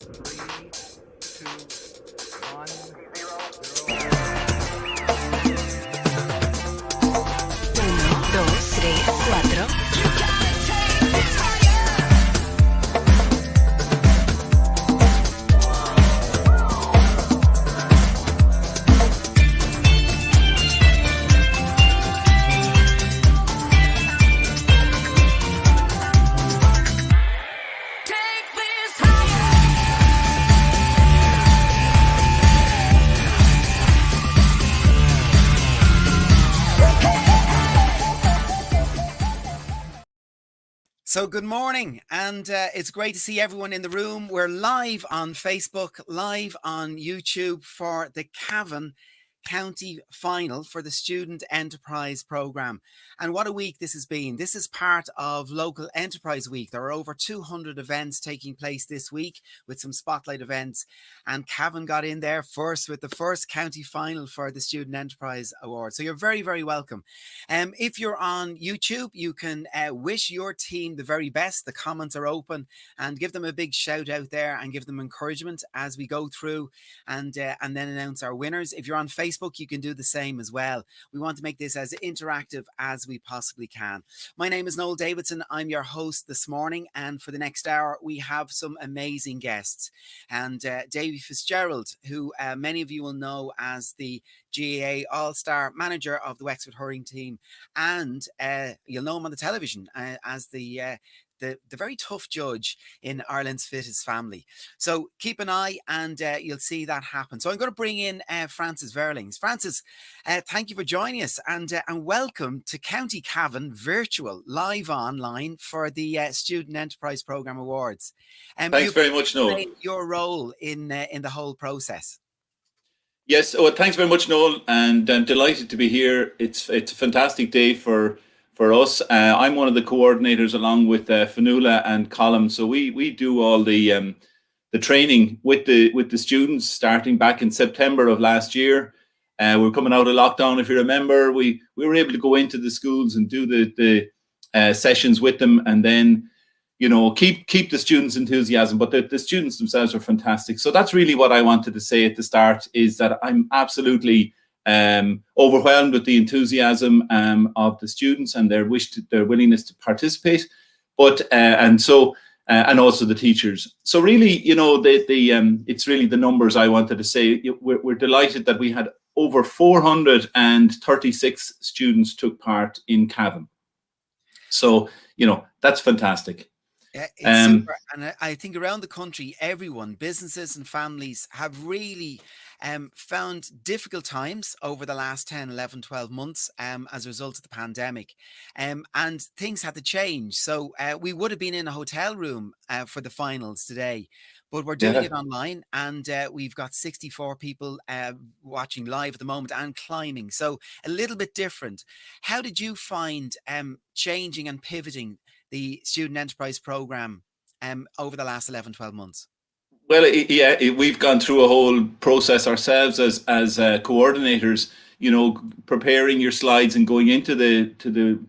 Three, two, one, zero. Uno, dos, tres, cuatro. So good morning, and it's great to see everyone in the room. We're live on Facebook, live on YouTube for the Cavan County Final for the Student Enterprise Programme. And what a week this has been. This is part of Local Enterprise Week. There are over 200 events taking place this week with some spotlight events. And Cavan got in there first with the first county final for the Student Enterprise Award. So you're very, very welcome. If you're on YouTube, you can wish your team the very best. The comments are open, and give them a big shout out there and give them encouragement as we go through and then announce our winners. If you're on Facebook, you can do the same as well. We want to make this as interactive as we possibly can. My name is Noel Davidson. I'm your host this morning, and for the next hour we have some amazing guests. And Davy Fitzgerald, who many of you will know as the GAA All-Star Manager of the Wexford Hurling team, and you'll know him on the television as the very tough judge in Ireland's Fittest Family. So keep an eye, and you'll see that happen. So I'm going to bring in Francis Verlings. Francis, thank you for joining us, and welcome to County Cavan virtual, live online for the Student Enterprise Programme Awards. Thanks very much, Noel. Your role in the whole process. Yes, thanks very much, Noel, and I'm delighted to be here. It's a fantastic day for us. I'm one of the coordinators along with Fanula and Colm. So we do all the training with the students starting back in September of last year. We're coming out of lockdown, if you remember. We were able to go into the schools and do the sessions with them, and then keep the students' enthusiasm. But the students themselves are fantastic. So that's really what I wanted to say at the start, is that I'm absolutely overwhelmed with the enthusiasm of the students and their willingness to participate, and also the teachers. So really, it's really the numbers I wanted to say. We're delighted that we had over 436 students took part in Cavan. So that's fantastic. It's super. And I think around the country, everyone, businesses and families, have really found difficult times over the last 10, 11, 12 months as a result of the pandemic. And things had to change. So we would have been in a hotel room for the finals today, but we're doing it online, and we've got 64 people watching live at the moment and climbing. So a little bit different. How did you find changing and pivoting the Student Enterprise Programme over the last 11, 12 months? Well, we've gone through a whole process ourselves as coordinators. Preparing your slides and going into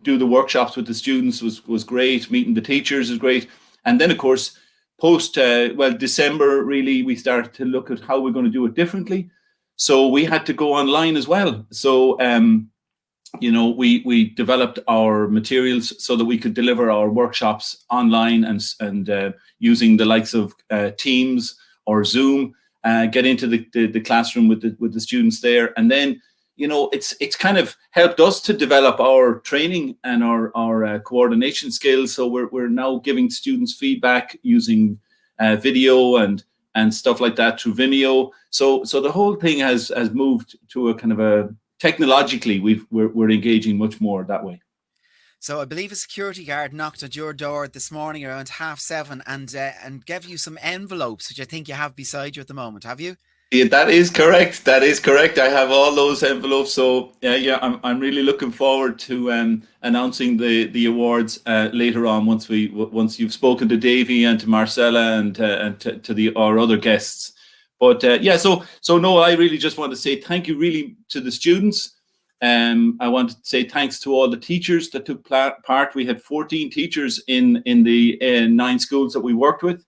do the workshops with the students was great. Meeting the teachers is great, and then of course post December, really we started to look at how we're going to do it differently. So we had to go online as well. So we developed our materials so that we could deliver our workshops online and using the likes of Teams or Zoom, get into the classroom with the students there. And then, it's kind of helped us to develop our training and our coordination skills. So we're now giving students feedback using video and stuff like that through Vimeo. So the whole thing has moved to a kind of a technologically, we're engaging much more that way. So I believe a security guard knocked at your door this morning around 7:30 and gave you some envelopes, which I think you have beside you at the moment. Have you? Yeah, that is correct. That is correct. I have all those envelopes. So I'm really looking forward to announcing the awards later on once you've spoken to Davy and to Marcella and to our other guests. But so no, I really just want to say thank you really to the students. I want to say thanks to all the teachers that took part. We had 14 teachers in the 9 schools that we worked with.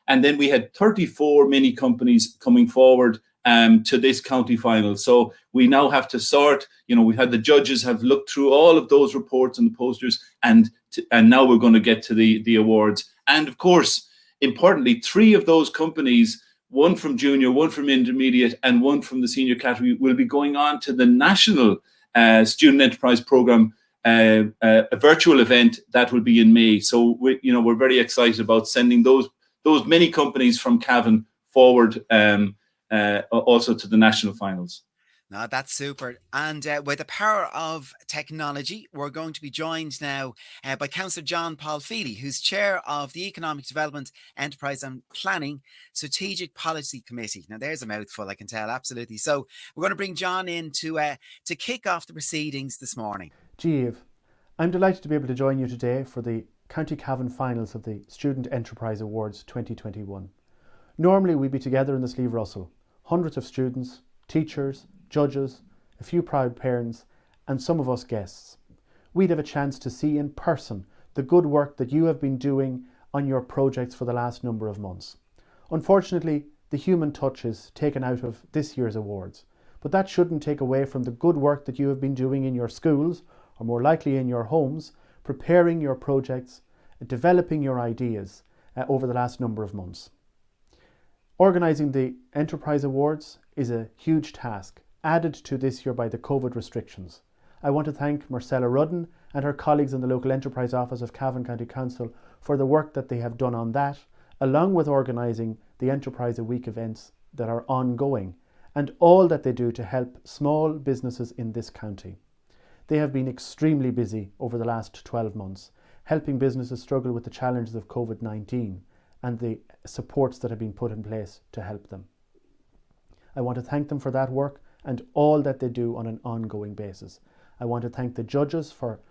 And then we had 34 mini companies coming forward to this county final. So we now have to sort, we had the judges have looked through all of those reports and the posters, and now we're going to get to the awards. And of course, importantly, 3 of those companies, one from junior, one from intermediate, and one from the senior category, will be going on to the national student enterprise program, a virtual event that will be in May. So we're very excited about sending those many companies from Cavan forward also to the national finals. No, that's super. And with the power of technology, we're going to be joined now by Councillor John Paul Feely, who's chair of the Economic Development, Enterprise and Planning Strategic Policy Committee. Now, there's a mouthful, I can tell, absolutely. So we're going to bring John in to kick off the proceedings this morning. Jeev, I'm delighted to be able to join you today for the County Cavan finals of the Student Enterprise Awards 2021. Normally we'd be together in the Slieve Russell, hundreds of students, teachers, judges, a few proud parents, and some of us guests. We'd have a chance to see in person the good work that you have been doing on your projects for the last number of months. Unfortunately, the human touch is taken out of this year's awards, but that shouldn't take away from the good work that you have been doing in your schools, or more likely in your homes, preparing your projects, developing your ideas over the last number of months. Organising the Enterprise Awards is a huge task, added to this year by the COVID restrictions. I want to thank Marcella Rudden and her colleagues in the local enterprise office of Cavan County Council for the work that they have done on that, along with organising the Enterprise Week events that are ongoing, and all that they do to help small businesses in this county. They have been extremely busy over the last 12 months, helping businesses struggle with the challenges of COVID-19 and the supports that have been put in place to help them. I want to thank them for that work and all that they do on an ongoing basis. I want to thank the judges for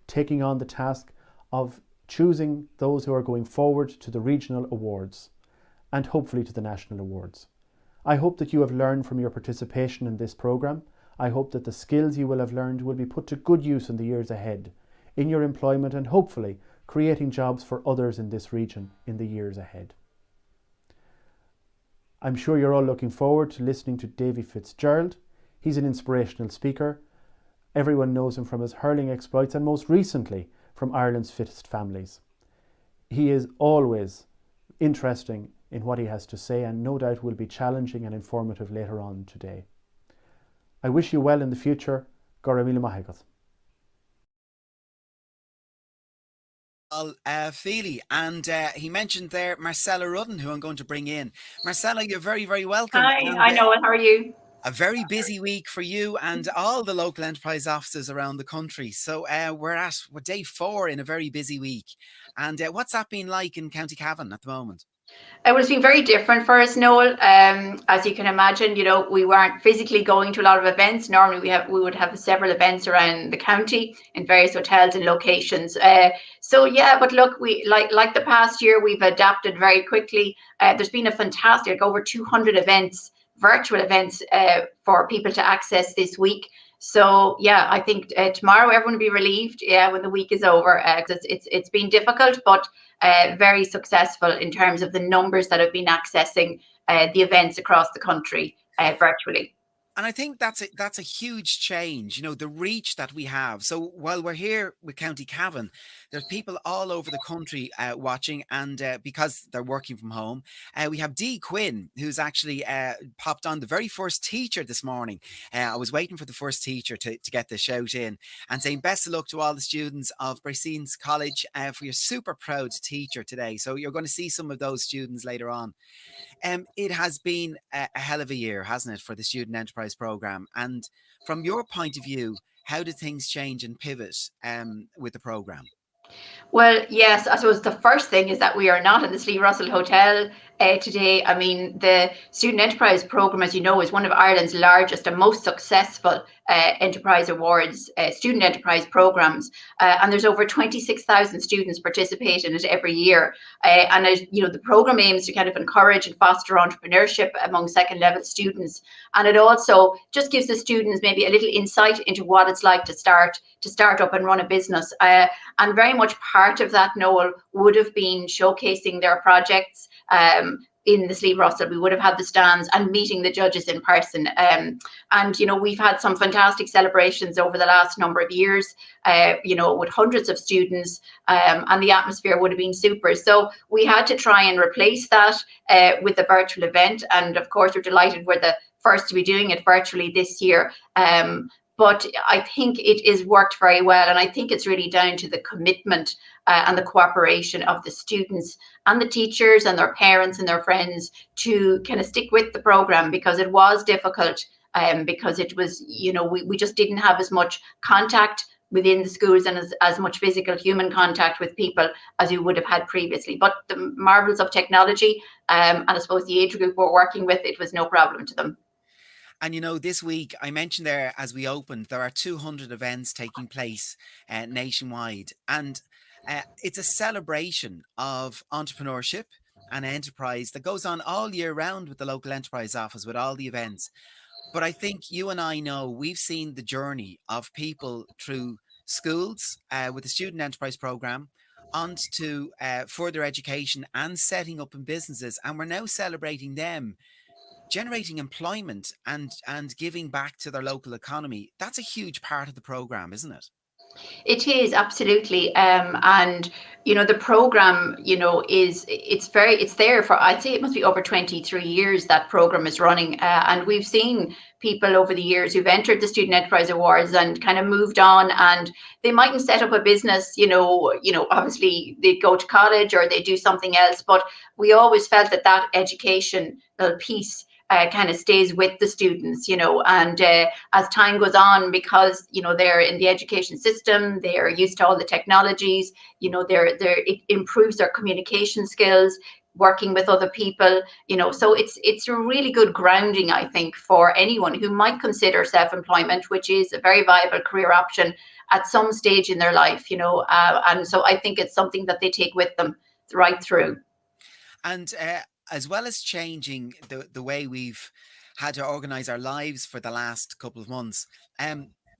taking on the task of choosing those who are going forward to the regional awards and hopefully to the national awards. I hope that you have learned from your participation in this programme. I hope that the skills you will have learned will be put to good use in the years ahead, in your employment and hopefully creating jobs for others in this region in the years ahead. I'm sure you're all looking forward to listening to Davy Fitzgerald. He's an inspirational speaker. Everyone knows him from his hurling exploits and most recently from Ireland's Fittest Families. He is always interesting in what he has to say and no doubt will be challenging and informative later on today. I wish you well in the future. Gora Mila Mahigat. Feely, and he mentioned there Marcella Rudden, who I'm going to bring in. Marcella, you're very, very welcome. Hi, I know it. How are you? A very busy week for you and all the local enterprise offices around the country. So we're day 4 in a very busy week. And what's that been like in County Cavan at the moment? It was been very different for us, Noel. As you can imagine, we weren't physically going to a lot of events. Normally we would have several events around the county in various hotels and locations. So yeah, but look, we like the past year, we've adapted very quickly. There's been a fantastic over 200 events, virtual events for people to access this week. So yeah, I think tomorrow everyone will be relieved. Yeah, when the week is over, because it's been difficult, but very successful in terms of the numbers that have been accessing the events across the country virtually. And I think that's a huge change, the reach that we have. So while we're here with County Cavan, there's people all over the country watching, and because they're working from home, we have Dee Quinn, who's actually popped on, the very first teacher this morning. I was waiting for the first teacher to get the shout in and saying best of luck to all the students of Braceens College for your super proud teacher today. So you're going to see some of those students later on. It has been a hell of a year, hasn't it, for the Student Enterprise Programme? And from your point of view, how did things change and pivot with the programme? Well, yes, I suppose the first thing is that we are not in the Slieve Russell Hotel today. I mean, the Student Enterprise Programme, as you know, is one of Ireland's largest and most successful enterprise awards, student enterprise programmes. And there's over 26,000 students participate in it every year. And the programme aims to kind of encourage and foster entrepreneurship among second level students. And it also just gives the students maybe a little insight into what it's like to start up and run a business. And very much much part of that, Noel, would have been showcasing their projects in the Slieve Russell. We would have had the stands and meeting the judges in person. And, you know, we've had some fantastic celebrations over the last number of years, you know, with hundreds of students, and the atmosphere would have been super. So we had to try and replace that with a virtual event. And of course, we're delighted we're the first to be doing it virtually this year. But I think it is worked very well. And I think it's really down to the commitment and the cooperation of the students and the teachers and their parents and their friends to kind of stick with the program, because it was difficult, because it was, you know, we just didn't have as much contact within the schools and as much physical human contact with people as we would have had previously. But the marvels of technology, and I suppose the age group we're working with, it was no problem to them. And, you know, this week, I mentioned there as we opened, there are 200 events taking place nationwide. And it's a celebration of entrepreneurship and enterprise that goes on all year round with the local enterprise office, with all the events. But I think you and I know we've seen the journey of people through schools with the Student Enterprise Programme on to further education and setting up in businesses. And we're now celebrating them generating employment and giving back to their local economy. That's a huge part of the program, isn't it? It is, absolutely. And you know, the program, you know, it's there for, I'd say it must be over 23 years that program is running, and we've seen people over the years who've entered the Student Enterprise Awards and kind of moved on, and they mightn't set up a business, you know, obviously they go to college or they do something else, but we always felt that educational piece kind of stays with the students, you know, and as time goes on, because, you know, they're in the education system, they're used to all the technologies, you know, it improves their communication skills, working with other people, you know, so it's a really good grounding, I think, for anyone who might consider self-employment, which is a very viable career option at some stage in their life, you know, and so I think it's something that they take with them right through. And as well as changing the way we've had to organize our lives for the last couple of months,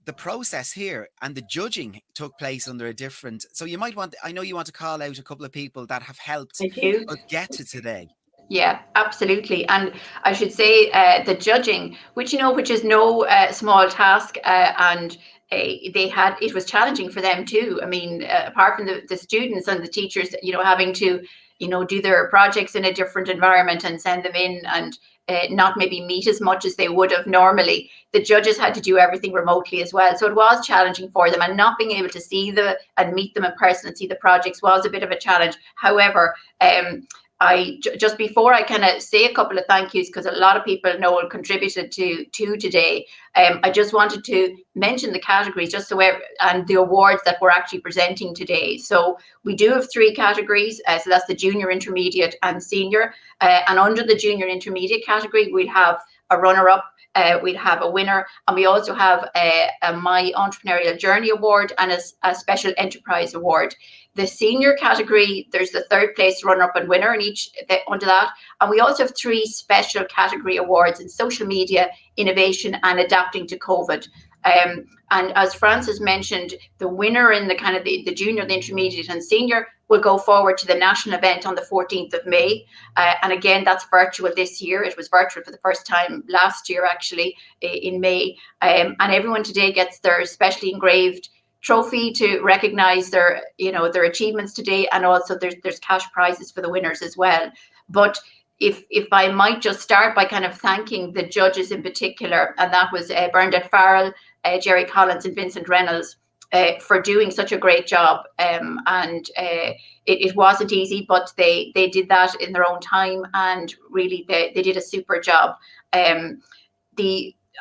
the process here and the judging took place under a different. So you might want, I know you want to call out a couple of people that have helped I do. us get to today. Yeah, absolutely. And I should say the judging, which, you know, which is no small task, and it was challenging for them too. I mean, apart from the students and the teachers, you know, having to, you know, do their projects in a different environment and send them in, and not maybe meet as much as they would have normally. The judges had to do everything remotely as well. So it was challenging for them, and not being able to see and meet them in person and see the projects was a bit of a challenge. However, just before I kind of say a couple of thank yous, because a lot of people know and contributed to today, I just wanted to mention the categories just so and the awards that we're actually presenting today. So we do have 3 categories. So that's the junior, intermediate and senior. And under the junior intermediate category, we'll have a runner-up, we'll have a winner, and we also have a My Entrepreneurial Journey Award and a Special Enterprise Award. The senior category, there's the 3rd place runner-up and winner in each under that. And we also have 3 special category awards in social media, innovation and adapting to COVID. And as Frances mentioned, the winner in the kind of the junior, the intermediate and senior will go forward to the national event on the 14th of May. And again, that's virtual this year. It was virtual for the first time last year, actually, in May. And everyone today gets their specially engraved trophy to recognize their, you know, their achievements today, and also there's cash prizes for the winners as well. But if I might just start by kind of thanking the judges in particular, and that was Bernadette Farrell, Jerry Collins and Vincent Reynolds, for doing such a great job. And it wasn't easy, but they did that in their own time, and really they did a super job.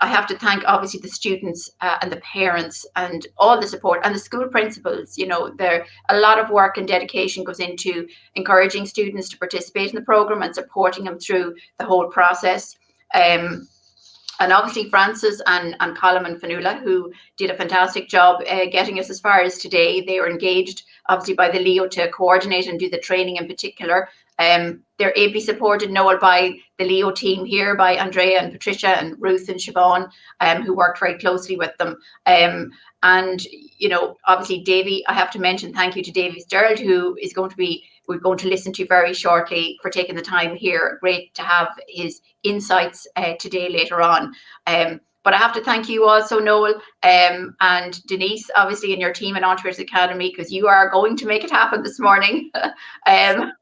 I have to thank obviously the students and the parents and all the support, and the school principals. You know, there a lot of work and dedication goes into encouraging students to participate in the program and supporting them through the whole process. And obviously Frances and Colm and Fionnuala, who did a fantastic job getting us as far as today. They were engaged obviously by the Leo to coordinate and do the training in particular. They they're ably supported, Noel, by the Leo team here, by Andrea and Patricia and Ruth and Siobhan, who worked very closely with them. And, you know, obviously, Davy, I have to mention thank you to Davy Fitzgerald, who is going to be, we're going to listen to very shortly, for taking the time here. Great to have his insights today later on. But I have to thank you also, Noel, and Denise, obviously, in your team in Entrepreneurs Academy, because you are going to make it happen this morning. We're And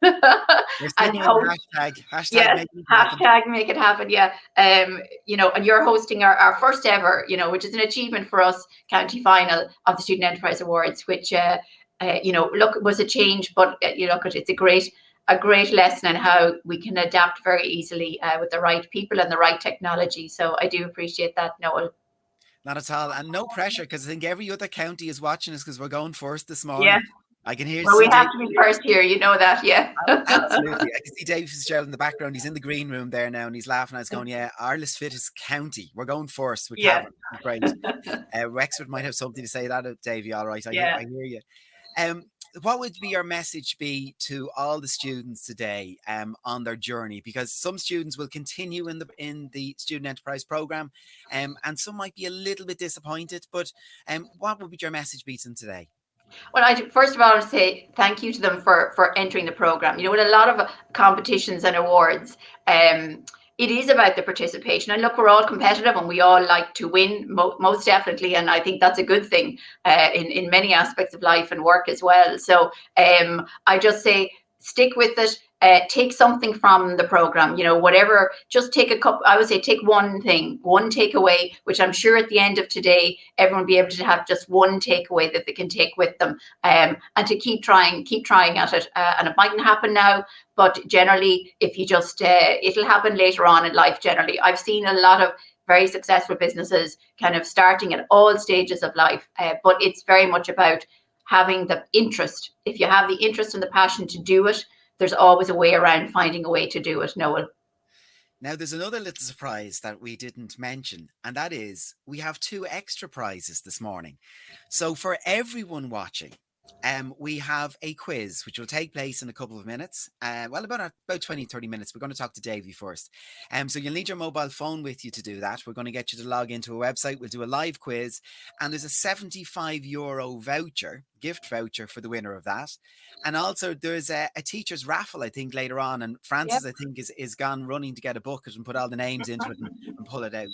sticking with the hashtag yes, make it happen. hashtag make it happen. Yeah. You know, and you're hosting our first ever, you know, which is an achievement for us, county final of the Student Enterprise Awards, which, you know, look, was a change, but you look at it's a great lesson in how we can adapt very easily with the right people and the right technology. So I do appreciate that, Noel. Not at all, and no pressure, because I think every other county is watching us because we're going first this morning. Yeah. I can hear. Well, we have to be first here, you know that, yeah. Absolutely. I can see Dave Fitzgerald in the background. He's in the green room there now, and he's laughing. I was going, yeah, our list fit is county. We're going first with Cavan. Great. Wexford might have something to say that, Davey. All right, I hear you. What would be your message be to all the students today on their journey? Because some students will continue in the Student Enterprise Programme, and some might be a little bit disappointed. But what would your message be to them today? Well, I first of all I'll say thank you to them for entering the program. You know, with a lot of competitions and awards, it is about the participation. And look, we're all competitive and we all like to win, most definitely. And I think that's a good thing in many aspects of life and work as well. So I just say stick with it. Take something from the program, you know, whatever, just take a couple, I would say take one thing, one takeaway, which I'm sure at the end of today, everyone will be able to have just one takeaway that they can take with them, and to keep trying at it. And it mightn't happen now, but generally, if you just, it'll happen later on in life, generally. I've seen a lot of very successful businesses kind of starting at all stages of life, but it's very much about having the interest. If you have the interest and the passion to do it, there's always a way around finding a way to do it, Noel. Now, there's another little surprise that we didn't mention, and that is we have 2 extra prizes this morning. So for everyone watching, we have a quiz which will take place in a couple of minutes. Well, about 20, 30 minutes. We're going to talk to Davey first. So you'll need your mobile phone with you to do that. We're going to get you to log into a website. We'll do a live quiz, and there's a €75 voucher, gift voucher for the winner of that. And also there's a teacher's raffle, I think, later on. And Francis, I think, is gone running to get a bucket and put all the names into it and pull it out.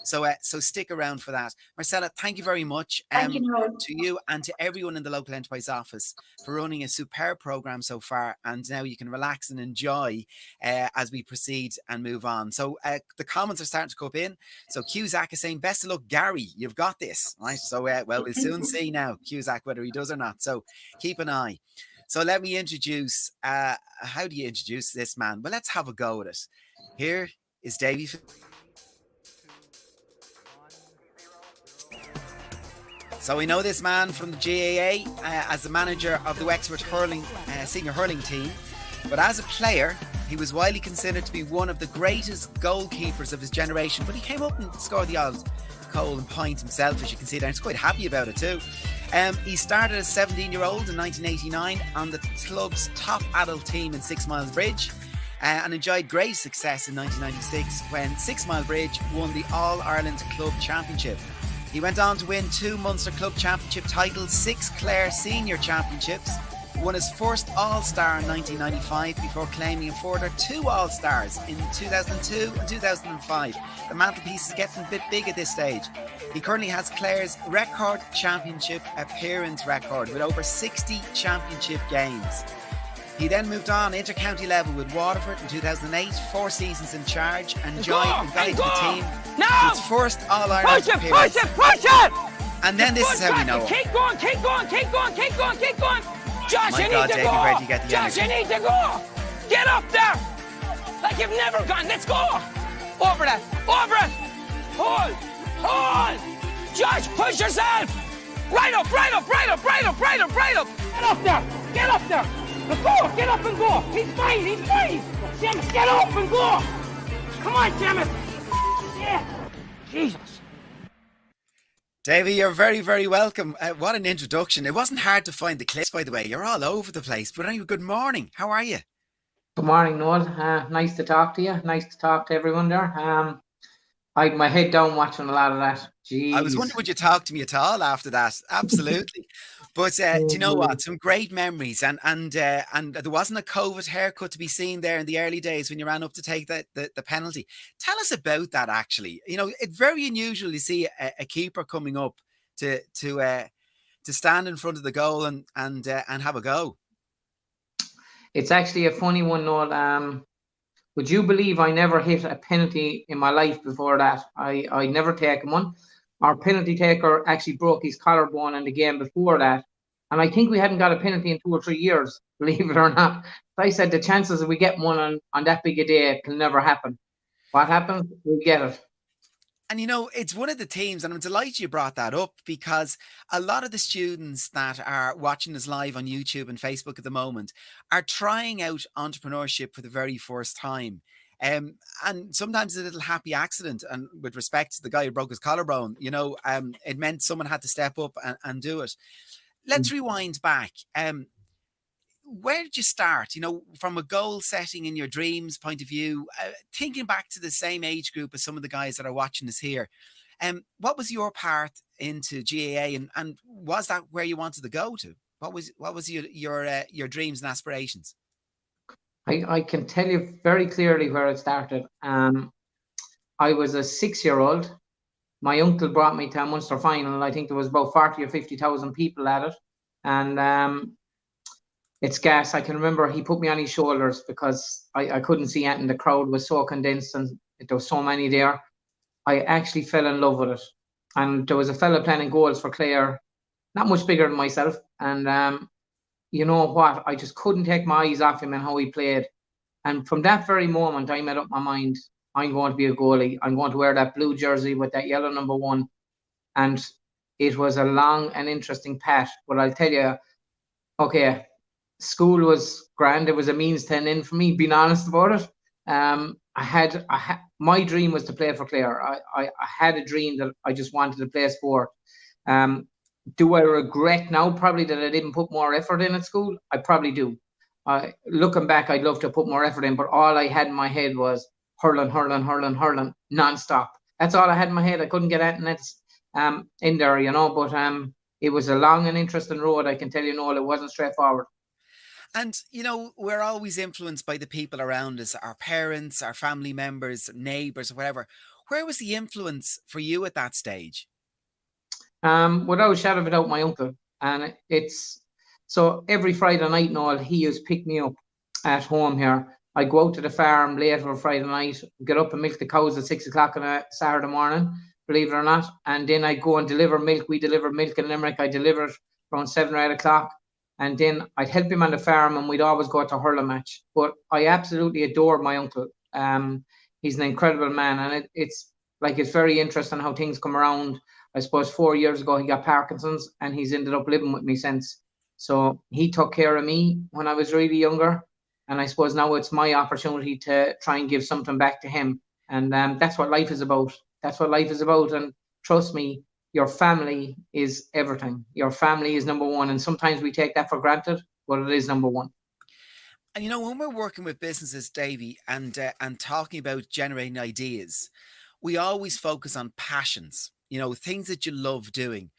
So stick around for that. Marcella, thank you very much to you and to everyone in the local enterprise office for running a superb program so far. And now you can relax and enjoy as we proceed and move on. So the comments are starting to come in. So Cusack is saying, best of luck, Gary. You've got this. Right. So, well, we'll soon see now, Cusack, whether he does or not. So keep an eye. So let me introduce, how do you introduce this man? Well, let's have a go at it. Here is Davey. So we know this man from the GAA as the manager of the Wexford senior hurling team. But as a player, he was widely considered to be one of the greatest goalkeepers of his generation. But he came up and scored the odd goal and point himself, as you can see there. He's quite happy about it too. He started as a 17-year-old in 1989 on the club's top adult team in 6 Mile Bridge, and enjoyed great success in 1996 when 6 Mile Bridge won the All-Ireland Club Championship. He went on to win 2 Munster Club Championship titles, 6 Clare Senior Championships, won his first All-Star in 1995 before claiming a further 2 All-Stars in 2002 and 2005. The mantelpiece is getting a bit big at this stage. He currently has Clare's record championship appearance record with over 60 championship games. He then moved on inter-county level with Waterford in 2008, 4 seasons in charge, and joined the team its first All-Ireland appearance. Push it! And then this is how we know him. Keep going! Josh, you need to go! Where do you get the Josh, energy? you need to go! Get up there! Like you've never gone. Let's go! Over it! Hold! Josh, push yourself! Right up! Get up there! Let's go! Get up and go! He's fine! Seamus, get up and go! Come on, Seamus! Yeah! Jesus! Davey, you're very, very welcome. What an introduction. It wasn't hard to find the clips, by the way. You're all over the place. But anyway, good morning. How are you? Good morning, Noel. Nice to talk to you. Nice to talk to everyone there. I had my head down watching a lot of that. I was Jeez. wondering, would you talk to me at all after that? Absolutely. But do you know what? Some great memories, and there wasn't a COVID haircut to be seen there in the early days when you ran up to take the penalty. Tell us about that. Actually, you know, it's very unusual to see a keeper coming up to stand in front of the goal and have a go. It's actually a funny one, Noel. Would you believe I never hit a penalty in my life before that? I never taken one. Our penalty taker actually broke his collarbone in the game before that. And I think we hadn't got a penalty in 2 or 3 years, believe it or not. So I said the chances of we get one on that big a day can never happen. What happens? We get it. And you know, it's one of the themes, and I'm delighted you brought that up because a lot of the students that are watching us live on YouTube and Facebook at the moment are trying out entrepreneurship for the very first time. And sometimes a little happy accident. And with respect to the guy who broke his collarbone, you know, it meant someone had to step up and do it. Let's rewind back. Where did you start? You know, from a goal setting in your dreams point of view, thinking back to the same age group as some of the guys that are watching us here. What was your part into GAA, and was that where you wanted to go to? What was your dreams and aspirations? I can tell you very clearly where it started. I was a 6-year-old. My uncle brought me to a Munster final. I think there was about 40 or 50,000 people at it. And it's gas. I can remember he put me on his shoulders because I couldn't see anything. The crowd was so condensed and there was so many there. I actually fell in love with it. And there was a fella playing goals for Clare, not much bigger than myself. And you know what? I just couldn't take my eyes off him and how he played. And from that very moment, I made up my mind, I'm going to be a goalie. I'm going to wear that blue jersey with that yellow number 1. And it was a long and interesting path. But I'll tell you, okay, school was grand. It was a means to an end for me, being honest about it. My dream was to play for Clare. I had a dream that I just wanted to play sport. Do I regret now probably that I didn't put more effort in at school? I probably do. Looking back, I'd love to put more effort in, but all I had in my head was hurling, non-stop. That's all I had in my head. I couldn't get anything else in there, you know, but it was a long and interesting road. I can tell you, Noel, it wasn't straightforward. And, you know, we're always influenced by the people around us, our parents, our family members, neighbors, whatever. Where was the influence for you at that stage? Without a shadow of a doubt, my uncle. And it's so every Friday night, Noel, he used to pick me up at home here. I go out to the farm late on Friday night, get up and milk the cows at 6 o'clock on a Saturday morning, believe it or not. And then I go and deliver milk. We deliver milk in Limerick. I deliver it around 7 or 8 o'clock. And then I'd help him on the farm and we'd always go to a hurling match. But I absolutely adore my uncle. He's an incredible man. And it's very interesting how things come around. I suppose 4 years ago, he got Parkinson's and he's ended up living with me since. So he took care of me when I was really younger. And I suppose now it's my opportunity to try and give something back to him. And that's what life is about. That's what life is about. And trust me, your family is everything. Your family is number 1. And sometimes we take that for granted, but it is number 1. And you know, when we're working with businesses, Davy, and talking about generating ideas, we always focus on passions, you know, things that you love doing.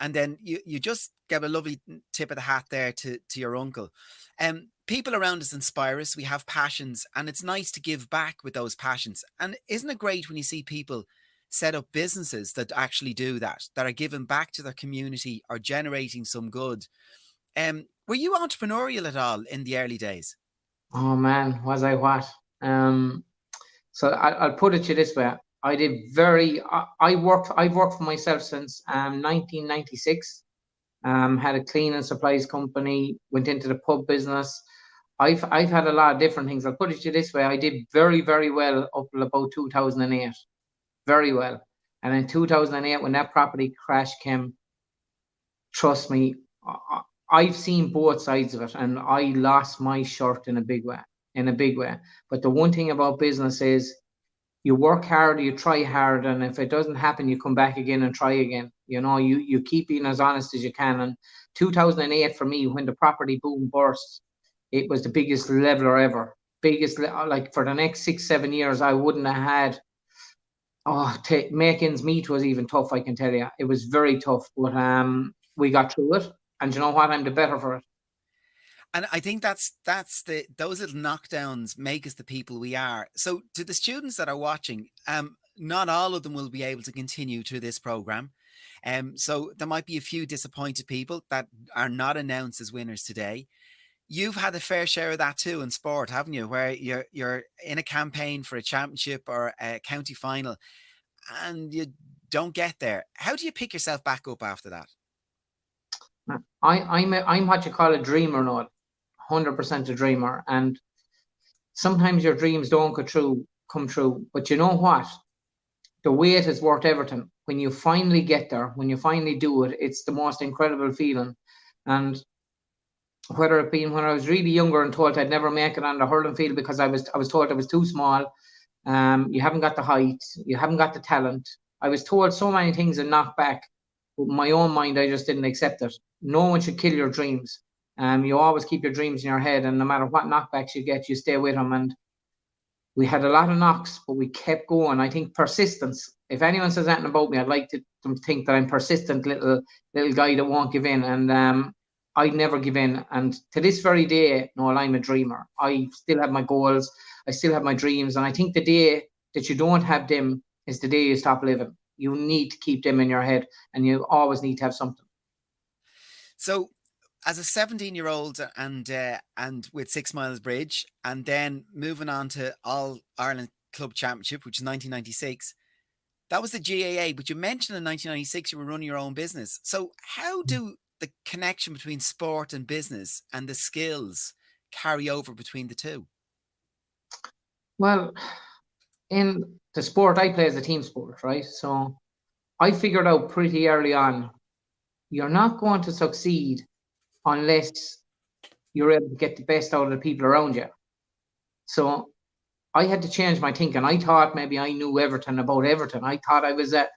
And then you just give a lovely tip of the hat there to your uncle. People around us inspire us. We have passions, and it's nice to give back with those passions. And isn't it great when you see people set up businesses that actually do that, that are giving back to their community or generating some good? Were you entrepreneurial at all in the early days? Oh man, was I what? So I'll put it to you this way. I've worked for myself since 1996. Had a cleaning supplies company, went into the pub business. I've had a lot of different things. I'll put it to you this way. I did very, very well up till about 2008. Very well. And in 2008, when that property crash came, trust me, I've seen both sides of it, and I lost my shirt in a big way. But the one thing about business is you work hard, you try hard, and if it doesn't happen, you come back again and try again. You know, you keep being as honest as you can. And 2008 for me, when the property boom burst, it was the biggest leveler ever. biggest, like for the next 6-7 years, I wouldn't have had. To make ends meet was even tough. I can tell you, it was very tough. But we got through it, and you know what? I'm the better for it. And I think that's those little knockdowns make us the people we are. So to the students that are watching, not all of them will be able to continue through this program. So there might be a few disappointed people that are not announced as winners today. You've had a fair share of that too in sport, haven't you? Where you're in a campaign for a championship or a county final and you don't get there. How do you pick yourself back up after that? I'm what you call a dreamer now, 100% a dreamer. And sometimes your dreams don't come true. But you know what? The wait is worth everything. When you finally get there, when you finally do it, it's the most incredible feeling. And whether it been when I was really younger and told I'd never make it on the hurling field because I was told I was too small. You haven't got the height, you haven't got the talent. I was told so many things and knocked back. But in my own mind, I just didn't accept it. No one should kill your dreams. You always keep your dreams in your head, and no matter what knockbacks you get, you stay with them. And we had a lot of knocks, but we kept going. I think persistence. If anyone says anything about me, I'd like them to think that I'm persistent little guy that won't give in. And I never give in. And to this very day, Noel, I'm a dreamer. I still have my goals. I still have my dreams. And I think the day that you don't have them is the day you stop living. You need to keep them in your head, and you always need to have something. So as a 17-year-old and with 6 Miles Bridge, and then moving on to All Ireland Club Championship, which is 1996, that was the GAA. But you mentioned in 1996 you were running your own business. So how do the connection between sport and business and the skills carry over between the two? Well, in the sport I play is a team sport, right? So I figured out pretty early on, you're not going to succeed unless you're able to get the best out of the people around you. So I had to change my thinking. I thought maybe I knew everything about everything. I thought I was a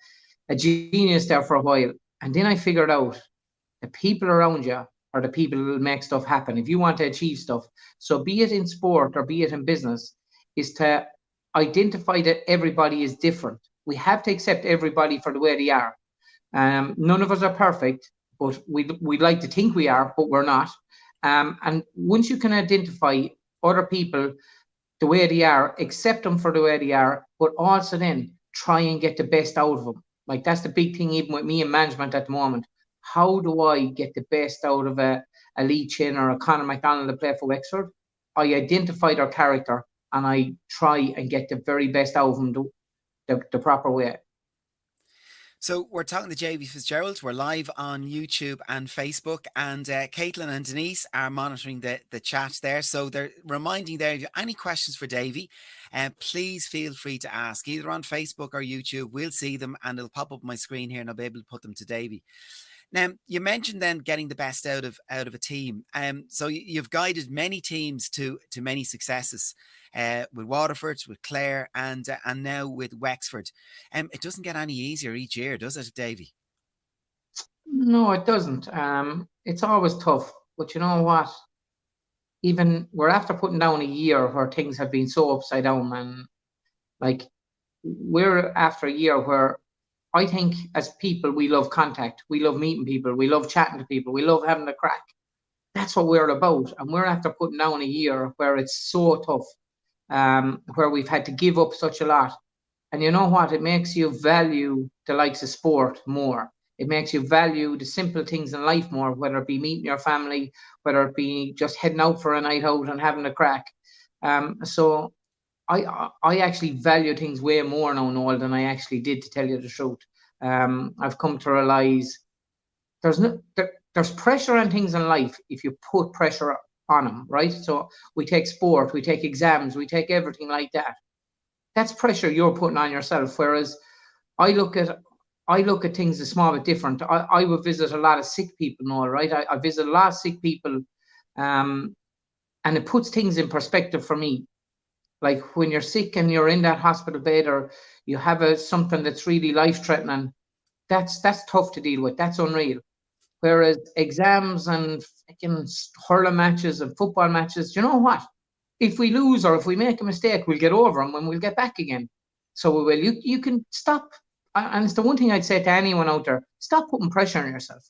genius there for a while. And then I figured out the people around you are the people who will make stuff happen if you want to achieve stuff. So be it in sport or be it in business, is to identify that everybody is different. We have to accept everybody for the way they are. None of us are perfect, but we'd like to think we are, but we're not. And once you can identify other people the way they are, accept them for the way they are, but also then try and get the best out of them. Like that's the big thing, even with me in management at the moment. How do I get the best out of a Lee Chin or a Conor McDonald to play for Wexford? I identify their character and I try and get the very best out of them the proper way. So we're talking to JV Fitzgerald. We're live on YouTube and Facebook, and Caitlin and Denise are monitoring the chat there. So they're reminding there, if you have any questions for Davy, please feel free to ask either on Facebook or YouTube. We'll see them and it'll pop up on my screen here and I'll be able to put them to Davy. Now, you mentioned then getting the best out of a team. So you've guided many teams to many successes with Waterford, with Clare, and now with Wexford. It doesn't get any easier each year, does it, Davy? No, it doesn't. It's always tough. But you know what? Even we're after putting down a year where things have been so upside down, and like we're after a year where I think as people, we love contact. We love meeting people. We love chatting to people. We love having a crack. That's what we're about. And we're after putting down a year where it's so tough, where we've had to give up such a lot. And you know what? It makes you value the likes of sport more. It makes you value the simple things in life more, whether it be meeting your family, whether it be just heading out for a night out and having a crack. So I actually value things way more now, Noel, than I actually did, to tell you the truth. I've come to realize there's pressure on things in life if you put pressure on them, right? So we take sport, we take exams, we take everything like that. That's pressure you're putting on yourself. Whereas I look at things a small bit different. I would visit a lot of sick people, Noel, right? I visit a lot of sick people, and it puts things in perspective for me. Like when you're sick and you're in that hospital bed, or you have something that's really life-threatening, that's tough to deal with. That's unreal. Whereas exams and fucking hurling matches and football matches, you know what? if we lose or if we make a mistake, we'll get over them when we'll get back again. So we will. You can stop. And it's the one thing I'd say to anyone out there: stop putting pressure on yourself.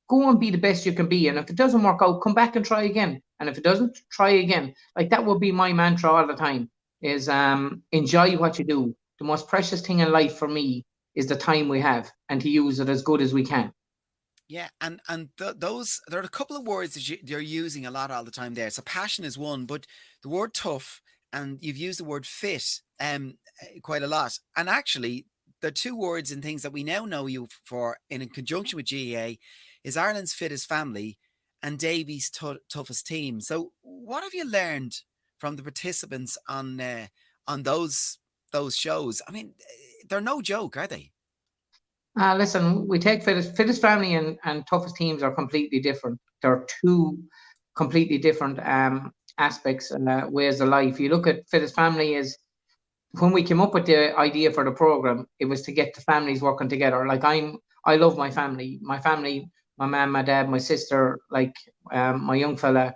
Go and be the best you can be. And if it doesn't work out, come back and try again. And if it doesn't, try again. Like, that would be my mantra all the time, is enjoy what you do. The most precious thing in life for me is the time we have, and to use it as good as we can. Yeah, and those, there are a couple of words that you're using a lot all the time there. So passion is one, but the word tough, and you've used the word fit quite a lot. And actually, the two words and things that we now know you for in conjunction with GEA is Ireland's fittest family and Davy's toughest team. So what have you learned from the participants on those shows? I mean, they're no joke, are they? Listen, we take fittest family and toughest teams are completely different. They're two completely different aspects and ways of life. You look at fittest family is, when we came up with the idea for the program, it was to get the families working together. Like, I love my family, my mom, my dad, my sister, like my young fella,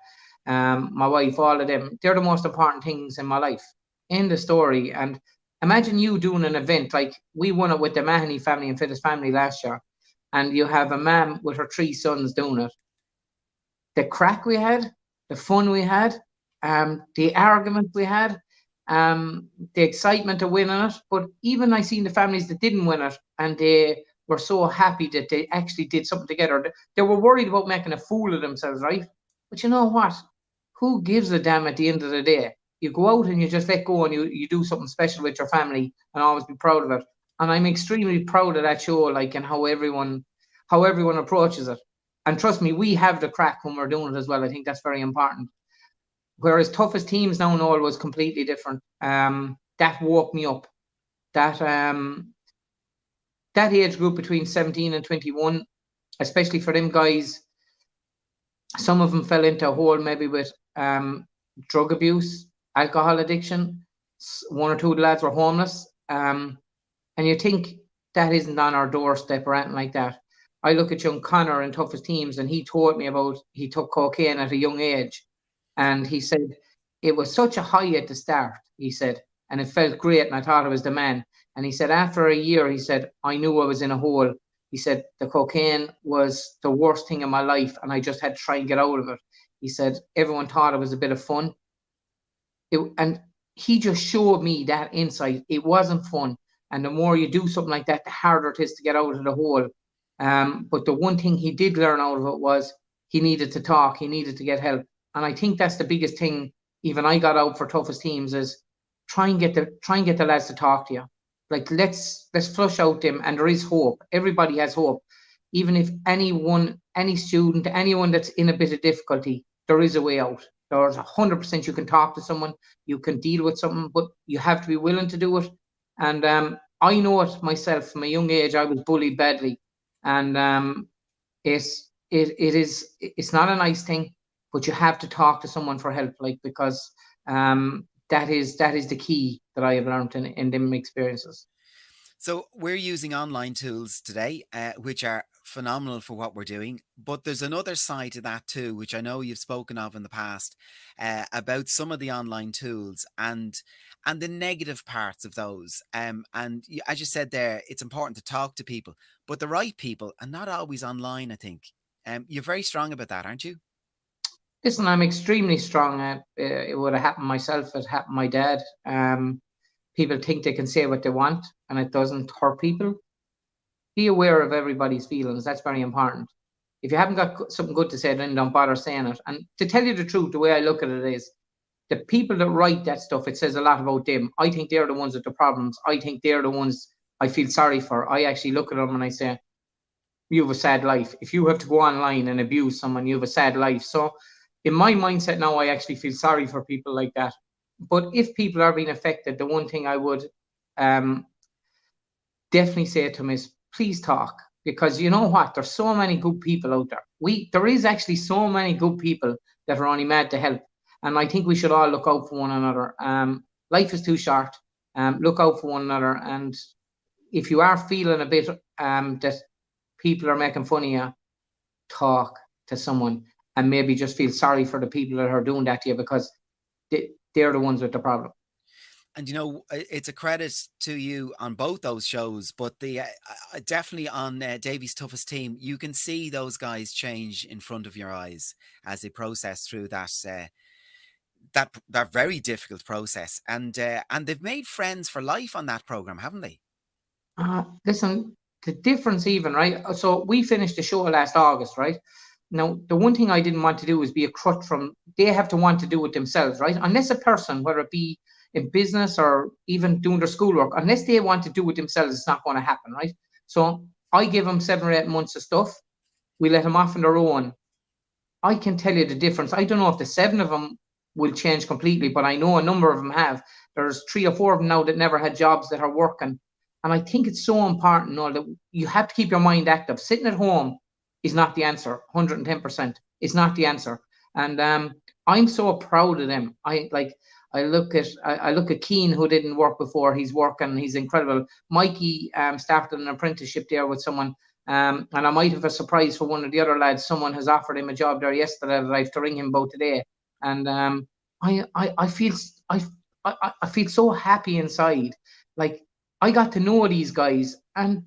my wife, all of them. They're the most important things in my life. End of story. And imagine you doing an event like we won it with the Mahoney family and fittest family last year, and you have a mum with her 3 sons doing it. The crack we had, the fun we had, the argument we had, the excitement of winning it. But even I seen the families that didn't win it, and they were so happy that they actually did something together. They were worried about making a fool of themselves, right? But you know what? Who gives a damn at the end of the day? You go out and you just let go, and you do something special with your family, and always be proud of it. And I'm extremely proud of that show, like, and how everyone approaches it. And trust me, we have the crack when we're doing it as well. I think that's very important. Whereas toughest teams now and all was completely different. That woke me up. That age group between 17 and 21, especially for them guys, some of them fell into a hole maybe with drug abuse, alcohol addiction. 1 or 2 of the lads were homeless. And you think that isn't on our doorstep or anything like that. I look at young Connor in toughest teams, and he told me about, he took cocaine at a young age. And he said, it was such a high at the start, he said, and it felt great, and I thought I was the man. And he said, after a year, he said, I knew I was in a hole. He said, the cocaine was the worst thing in my life, and I just had to try and get out of it. He said, everyone thought it was a bit of fun. And he just showed me that insight. It wasn't fun. And the more you do something like that, the harder it is to get out of the hole. But the one thing he did learn out of it was he needed to talk. He needed to get help. And I think that's the biggest thing, even I got out for toughest teams, is try and get the lads to talk to you. Like, let's flush out them, and there is hope. Everybody has hope. Even if any student, anyone that's in a bit of difficulty, there is a way out. There's 100% you can talk to someone, you can deal with something, but you have to be willing to do it. And I know it myself. From a young age, I was bullied badly, and it's not a nice thing, but you have to talk to someone for help, like, because that is the key that I have learned in them experiences. So we're using online tools today, which are phenomenal for what we're doing. But there's another side to that too, which I know you've spoken of in the past, about some of the online tools and the negative parts of those. And as you said there, it's important to talk to people, but the right people, and not always online, I think. You're very strong about that, aren't you? Listen, I'm extremely strong. It would have happened myself. It happened my dad. People think they can say what they want, and it doesn't hurt people. Be aware of everybody's feelings. That's very important. If you haven't got something good to say, then don't bother saying it. And to tell you the truth, the way I look at it is, the people that write that stuff, it says a lot about them. I think they're the ones with the problems. I think they're the ones I feel sorry for. I actually look at them and I say, you have a sad life. If you have to go online and abuse someone, you have a sad life. So in my mindset now, I actually feel sorry for people like that. But if people are being affected, the one thing I would definitely say to them is, please talk. Because you know what? There's so many good people out there. There is actually so many good people that are only mad to help. And I think we should all look out for one another. Life is too short. Look out for one another. And if you are feeling a bit that people are making fun of you, talk to someone, and maybe just feel sorry for the people that are doing that to you, because they're the ones with the problem. And you know, it's a credit to you on both those shows, but the definitely on Davy's Toughest Team, you can see those guys change in front of your eyes as they process through that very difficult process, and they've made friends for life on that program, haven't they? Listen, the difference even, right? So we finished the show last August, right? Now, the one thing I didn't want to do is be a crutch from, they have to want to do it themselves, right? Unless a person, whether it be in business or even doing their schoolwork, unless they want to do it themselves, it's not going to happen, right? So I give them 7 or 8 months of stuff. We let them off on their own. I can tell you the difference. I don't know if the 7 of them will change completely, but I know a number of them have. There's 3 or 4 of them now that never had jobs that are working. And I think it's so important, that you have to keep your mind active. Sitting at home is not the answer. 110% is not the answer. And I'm so proud of them. I look at Keane, who didn't work before. He's working. He's incredible. Mikey started an apprenticeship there with someone. And I might have a surprise for one of the other lads. Someone has offered him a job there yesterday that I have to ring him about today. And I feel so happy inside. Like, I got to know these guys, and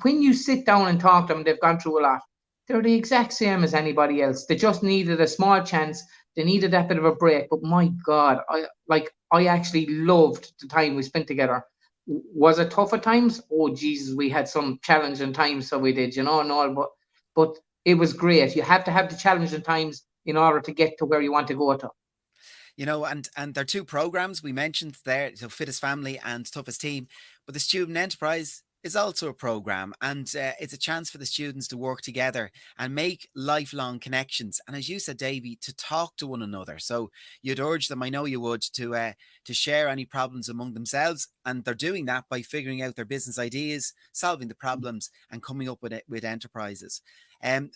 when you sit down and talk to them, they've gone through a lot. They're the exact same as anybody else. They just needed a small chance. They needed that bit of a break. But my God, I actually loved the time we spent together. Was it tough at times? Oh Jesus, we had some challenging times, so we did, but it was great. You have to have the challenging times in order to get to where you want to go to. You know, and there are 2 programs we mentioned there, so Fittest Family and Toughest Team, but the Student Enterprise is also a program, and it's a chance for the students to work together and make lifelong connections. And as you said, Davy, to talk to one another. So you'd urge them, I know you would, to share any problems among themselves, and they're doing that by figuring out their business ideas, solving the problems, and coming up with enterprises.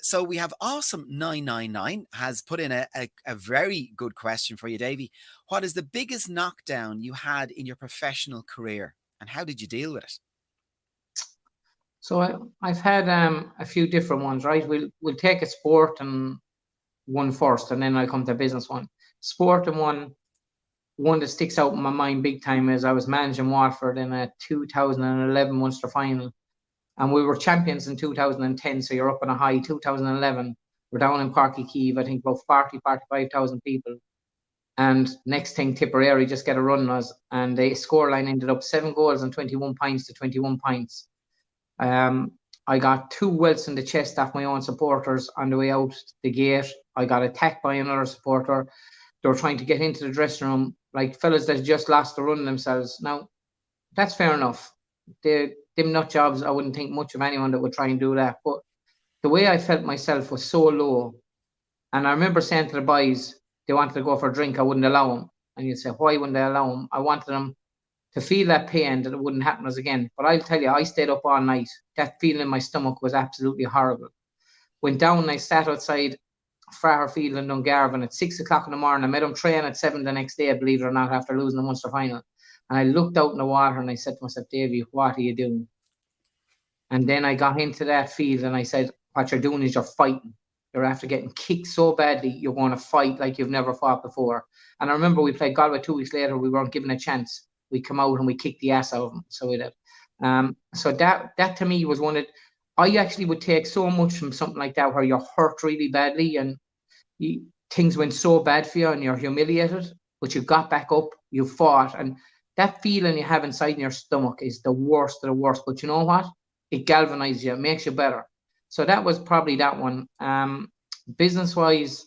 So we have Awesome 999 has put in a very good question for you, Davy. What is the biggest knockdown you had in your professional career, and how did you deal with it? So I've had a few different ones, right? We'll take a sport and one first, and then I'll come to a business one. Sport and one that sticks out in my mind big time is I was managing Waterford in a 2011 Munster final, and we were champions in 2010. So you're up on a high. 2011, we're down in County Cavan, I think about 45,000 people. And next thing, Tipperary just get a run on us, and the scoreline ended up 7 goals and 21 points to 21 points. I got 2 welts in the chest off my own supporters on the way out the gate. I got attacked by another supporter. They were trying to get into the dressing room, like fellas that just lost the run themselves. Now, that's fair enough. Them nut jobs, I wouldn't think much of anyone that would try and do that. But the way I felt myself was so low. And I remember saying to the boys, they wanted to go for a drink, I wouldn't allow them. And you'd say, why wouldn't I allow them? I wanted them to feel that pain, that it wouldn't happen us again. But I'll tell you, I stayed up all night. That feeling in my stomach was absolutely horrible. Went down and I sat outside Farrfield and Dungarvan at 6 o'clock in the morning. I met them train at 7 the next day, believe it or not, after losing the Munster final. And I looked out in the water and I said to myself, Davy, what are you doing? And then I got into that field and I said, what you're doing is you're fighting. You're after getting kicked so badly, you're going to fight like you've never fought before. And I remember we played Galway 2 weeks later, we weren't given a chance. We come out and we kicked the ass out of them. So we did. So that to me was one that I actually would take so much from something like that, where you're hurt really badly and things went so bad for you and you're humiliated, but you got back up, you fought, and that feeling you have inside in your stomach is the worst of the worst. But you know what? It galvanizes you, it makes you better. So that was probably that one. Business wise,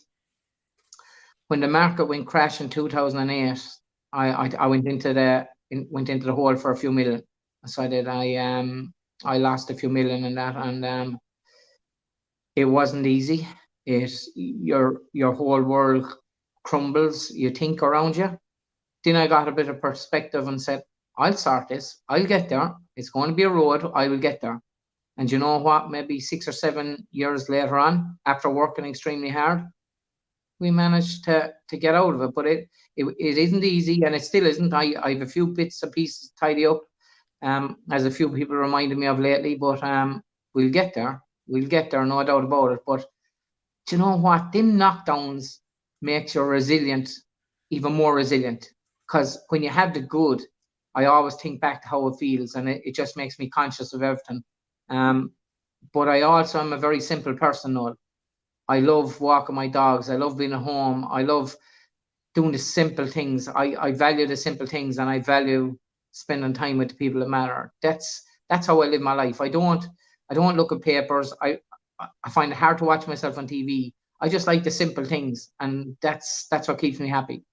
when the market went crash in 2008, I went into the hole for a few million. So I did. I lost a few million in that, and it wasn't easy. Your whole world crumbles. You think around you. Then I got a bit of perspective and said, I'll sort this. I'll get there. It's going to be a road. I will get there. And you know what? Maybe 6 or 7 years later on, after working extremely hard, we managed to get out of it. But it isn't easy, and it still isn't. I have a few bits and pieces to tidy up, as a few people reminded me of lately. But we'll get there. We'll get there, no doubt about it. But do you know what? Them knockdowns makes you resilient, even more resilient. because when you have the good, I always think back to how it feels, and it just makes me conscious of everything. But I also am a very simple person, Noel. I love walking my dogs. I love being at home. I love doing the simple things. I value the simple things, and I value spending time with the people that matter. That's how I live my life. I don't look at papers. I find it hard to watch myself on TV. I just like the simple things, and that's what keeps me happy.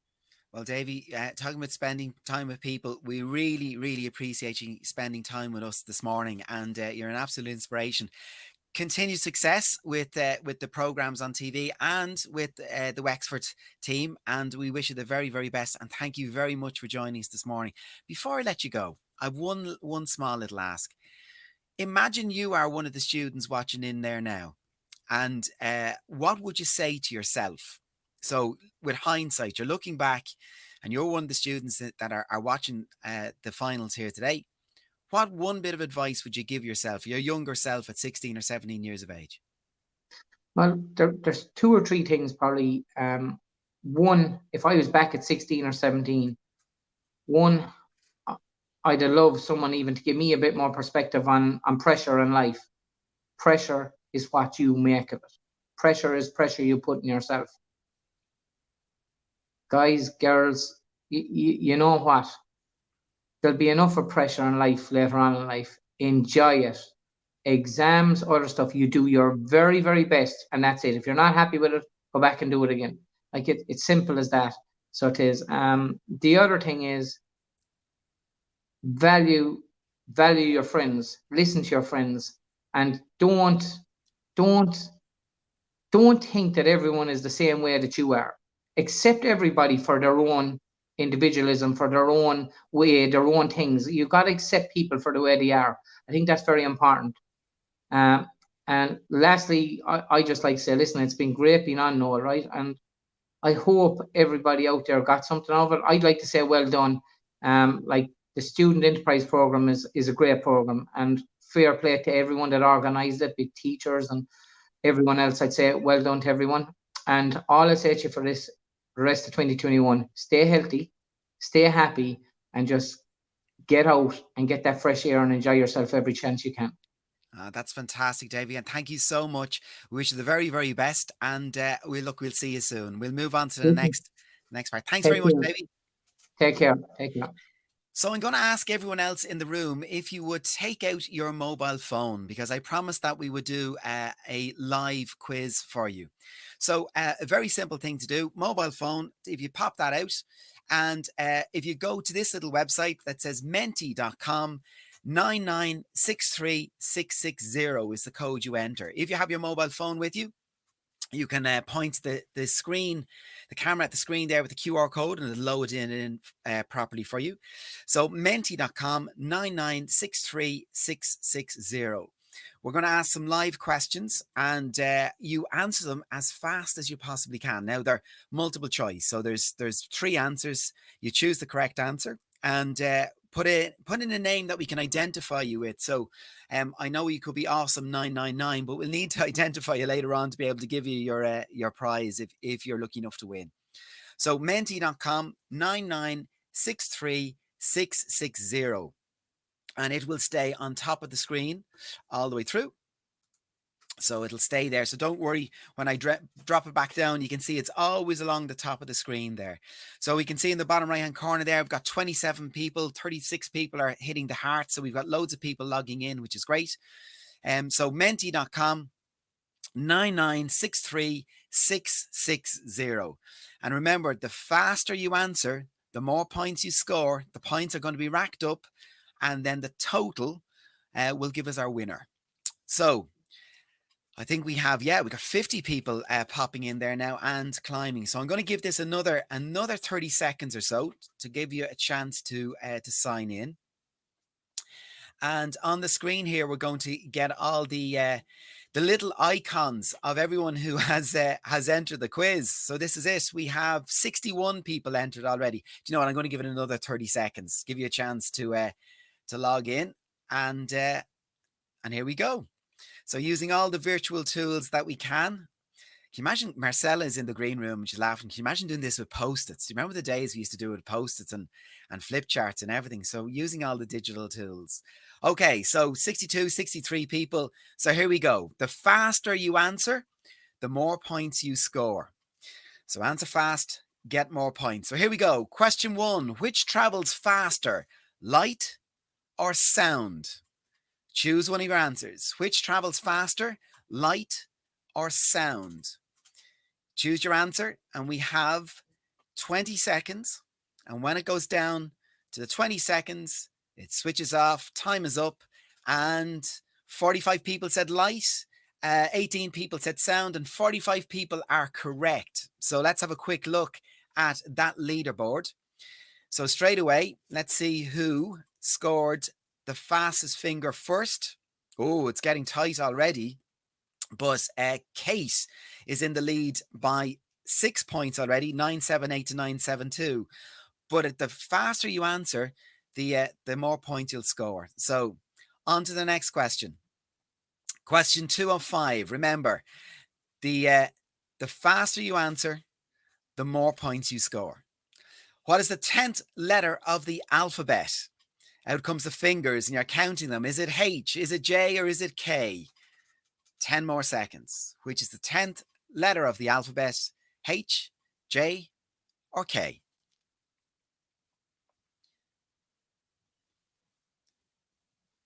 Well, Davy, talking about spending time with people, we really, really appreciate you spending time with us this morning, and you're an absolute inspiration. Continued success with the programs on TV and with the Wexford team, and we wish you the very, very best. And thank you very much for joining us this morning. Before I let you go, I've one small little ask. Imagine you are one of the students watching in there now, and what would you say to yourself? So, with hindsight, you're looking back, and you're one of the students that are watching the finals here today. What one bit of advice would you give yourself, your younger self at 16 or 17 years of age? Well, there's 2 or 3 things probably. One, if I was back at 16 or 17, one, I'd have loved someone even to give me a bit more perspective on pressure in life. Pressure is what you make of it. Pressure is pressure you put in yourself. Guys, girls, you know what? There'll be enough of pressure in life later on in life. Enjoy it. Exams, other stuff, you do your very, very best, and that's it. If you're not happy with it, go back and do it again. Like it's simple as that. So it is. The other thing is value your friends, listen to your friends, and don't think that everyone is the same way that you are. Accept everybody for their own individualism, for their own way, their own things. You've got to accept people for the way they are. I think that's very important. And lastly, I just like to say, listen, it's been great being on, Noel, right? And I hope everybody out there got something out of it. I'd like to say well done. Like the Student Enterprise Program is a great program, and fair play to everyone that organised it, big teachers and everyone else. I'd say well done to everyone. And all I say to you for this rest of 2021, stay healthy, stay happy, and just get out and get that fresh air and enjoy yourself every chance you can. That's fantastic, Davy, and thank you so much. We wish you the very, very best, and we'll see you soon. We'll move on to the next part. Thanks very much, Davy. Take care. Take care. So I'm going to ask everyone else in the room if you would take out your mobile phone, because I promised that we would do a live quiz for you. So a very simple thing to do, mobile phone, if you pop that out, and if you go to this little website that says menti.com, 9963660 is the code you enter. If you have your mobile phone with you, you can point the camera at the screen there with the QR code, and it'll load in properly for you. So menti.com, 9963660. We're going to ask some live questions, and you answer them as fast as you possibly can. Now, they're multiple choice, so there's 3 answers. You choose the correct answer, and put in a name that we can identify you with. So I know you could be Awesome 999, but we'll need to identify you later on to be able to give you your prize if you're lucky enough to win. So menti.com, 9963660. And it will stay on top of the screen all the way through. So it'll stay there. So don't worry, when I drop it back down, you can see it's always along the top of the screen there. So we can see in the bottom right-hand corner there, we've got 27 people, 36 people are hitting the heart. So we've got loads of people logging in, which is great. So menti.com, 9963660. And remember, the faster you answer, the more points you score. The points are going to be racked up, and then the total will give us our winner. So I think we got 50 people popping in there now and climbing. So I'm going to give this another 30 seconds or so to give you a chance to sign in. And on the screen here, we're going to get all the little icons of everyone who has entered the quiz. So this is it. We have 61 people entered already. Do you know what? I'm going to give it another 30 seconds, give you a chance to log in, and here we go. So using all the virtual tools that we can, you imagine Marcella is in the green room and she's laughing? Can you imagine doing this with post-its? Do you remember the days we used to do it with post-its and flip charts and everything? So using all the digital tools. Okay, so 62, 63 people. So here we go. The faster you answer, the more points you score. So answer fast, get more points. So here we go. Question 1. Which travels faster, light or sound? Choose one of your answers. Which travels faster, light or sound? Choose your answer, and we have 20 seconds. And when it goes down to the 20 seconds, it switches off. Time is up. And 45 people said light, 18 people said sound, and 45 people are correct. So let's have a quick look at that leaderboard. So straight away, let's see who scored the fastest finger first. Oh, it's getting tight already. But Kate is in the lead by 6 points already, 978 to 972. But the faster you answer, the more points you'll score. So on to the next question. Question 2 of 5. Remember, the faster you answer, the more points you score. What is the 10th letter of the alphabet? Out comes the fingers and you're counting them. Is it H? Is it J? Or is it K? 10 more seconds. Which is the 10th letter of the alphabet? H, J, or K?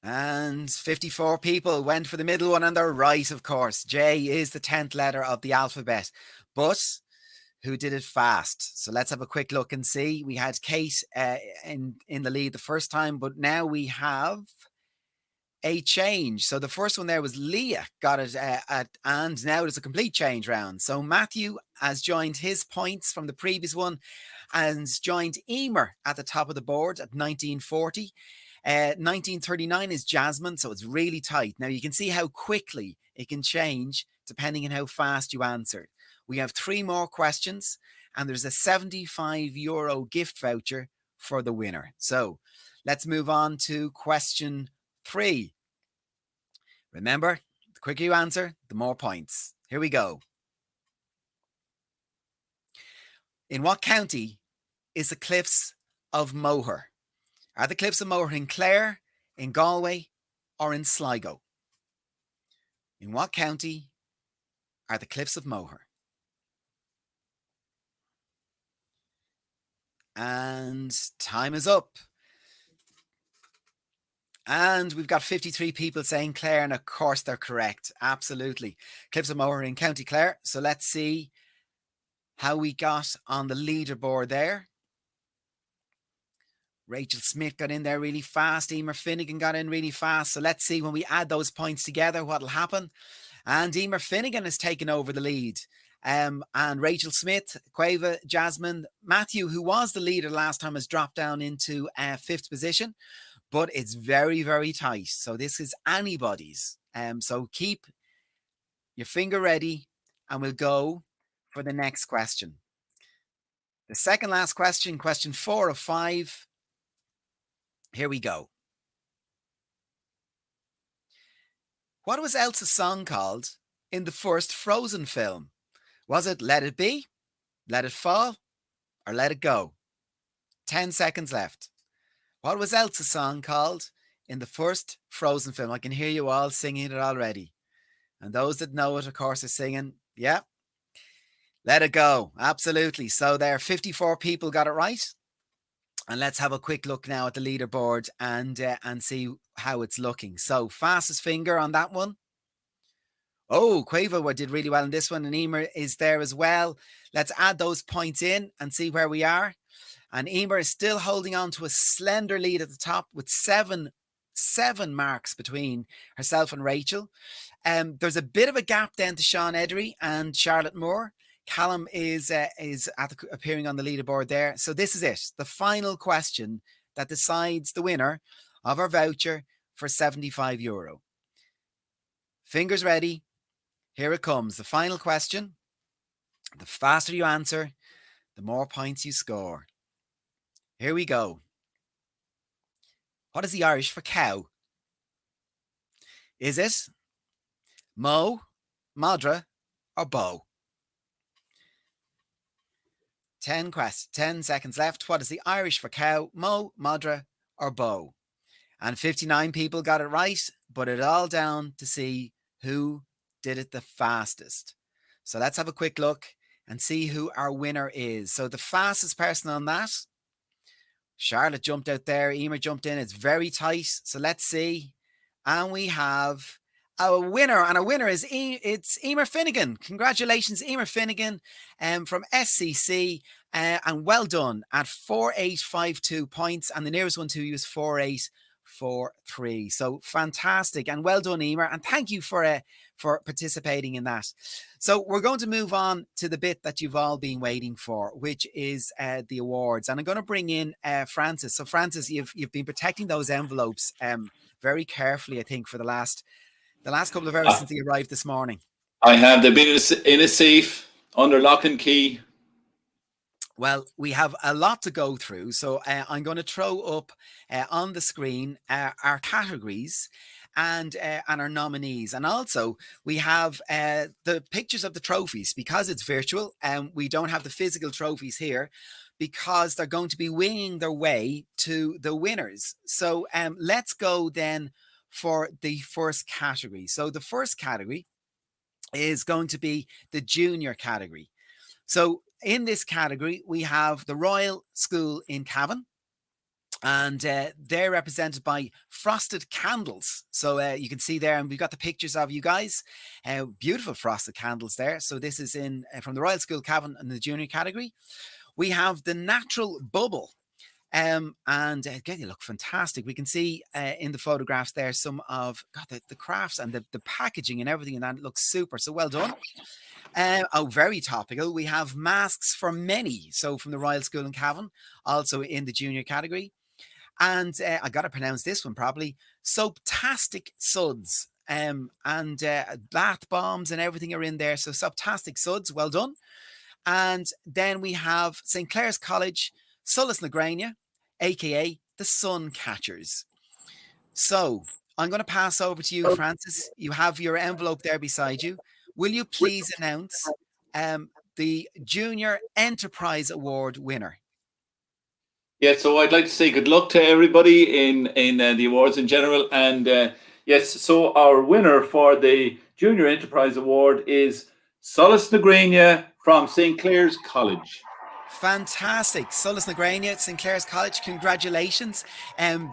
And 54 people went for the middle one, and they're right, of course. J is the 10th letter of the alphabet. But who did it fast? So let's have a quick look and see. We had Kate in the lead the first time, but now we have a change. So the first one there was Leah got it, and now there's a complete change round. So Matthew has joined his points from the previous one and joined Emer at the top of the board at 1940. 1939 is Jasmine, so it's really tight. Now you can see how quickly it can change depending on how fast you answer. We have 3 more questions, and there's a €75 gift voucher for the winner. So let's move on to question 3. Remember, the quicker you answer, the more points. Here we go. In what county is the Cliffs of Moher? Are the Cliffs of Moher in Clare, in Galway, or in Sligo? In what county are the Cliffs of Moher? And time is up. And we've got 53 people saying Clare, and of course they're correct. Absolutely. Cliffs of Moher in County Clare. So let's see how we got on the leaderboard there. Rachel Smith got in there really fast. Emer Finnegan got in really fast. So let's see when we add those points together what will happen. And Emer Finnegan has taken over the lead. And Rachel Smith, Quava, Jasmine, Matthew, who was the leader last time, has dropped down into 5th position. But it's very, very tight. So this is anybody's. So keep your finger ready and we'll go for the next question. The second last question, question 4 of 5. Here we go. What was Elsa's song called in the first Frozen film? Was it Let It Be, Let It Fall, or Let It Go? 10 seconds left. What was Elsa's song called in the first Frozen film? I can hear you all singing it already. And those that know it, of course, are singing, yeah, Let It Go. Absolutely. So there, 54 people got it right. And let's have a quick look now at the leaderboard and see how it's looking. So fastest finger on that one. Oh, Quavo did really well in this one, and Emer is there as well. Let's add those points in and see where we are. And Emer is still holding on to a slender lead at the top with seven marks between herself and Rachel. There's a bit of a gap then to Sean Edery and Charlotte Moore. Callum is appearing on the leaderboard there. So this is it, the final question that decides the winner of our voucher for €75. Fingers ready. Here it comes. The final question. The faster you answer, the more points you score. Here we go. What is the Irish for cow? Is it Mo, Madra, or Bo? 10 seconds left. What is the Irish for cow? Mo, Madra, or Bow? And 59 people got it right, but it all down to see who did it the fastest. So let's have a quick look and see who our winner is. So the fastest person on that, Charlotte jumped out there. Emer jumped in. It's very tight. So let's see. And we have a winner, and our winner is it's Emer Finnegan. Congratulations, Emer Finnegan, from SCC, and well done at 4852 points, and the nearest one to you is 4843. So fantastic, and well done, Emer, and thank you for participating in that. So we're going to move on to the bit that you've all been waiting for, which is the awards, and I'm going to bring in Francis. So Francis, you've been protecting those envelopes very carefully, I think, for the last couple of hours since they arrived this morning. I have. They've been in a safe under lock and key. Well, we have a lot to go through. So I'm going to throw up on the screen our categories and our nominees. And also we have the pictures of the trophies, because it's virtual and we don't have the physical trophies here, because they're going to be winging their way to the winners. So let's go then for the first category. So the first category is going to be the junior category. So in this category, we have the Royal School in Cavan, and they're represented by frosted candles. So you can see there, and we've got the pictures of you guys, beautiful frosted candles there. So this is in from the Royal School Cavan in the junior category. We have the Natural Bubble. And again, you look fantastic. We can see in the photographs there some of the crafts and the packaging and everything, and that looks super. So well done. Very topical. We have Masks for Many. So from the Royal School in Cavan, also in the junior category. And I got to pronounce this one properly. Soaptastic Suds. And bath bombs and everything are in there. So Soaptastic Suds, well done. And then we have St. Clair's College, Solas na Gráine, aka the Sun Catchers. So I'm going to pass over to you, Francis. You have your envelope there beside you. Will you please announce the Junior Enterprise Award winner? Yeah, so I'd like to say good luck to everybody in the awards in general. And yes, so our winner for the Junior Enterprise Award is Solas na Gráine from St. Clair's College. Fantastic. Solas na Gráine at St. Clair's College. Congratulations.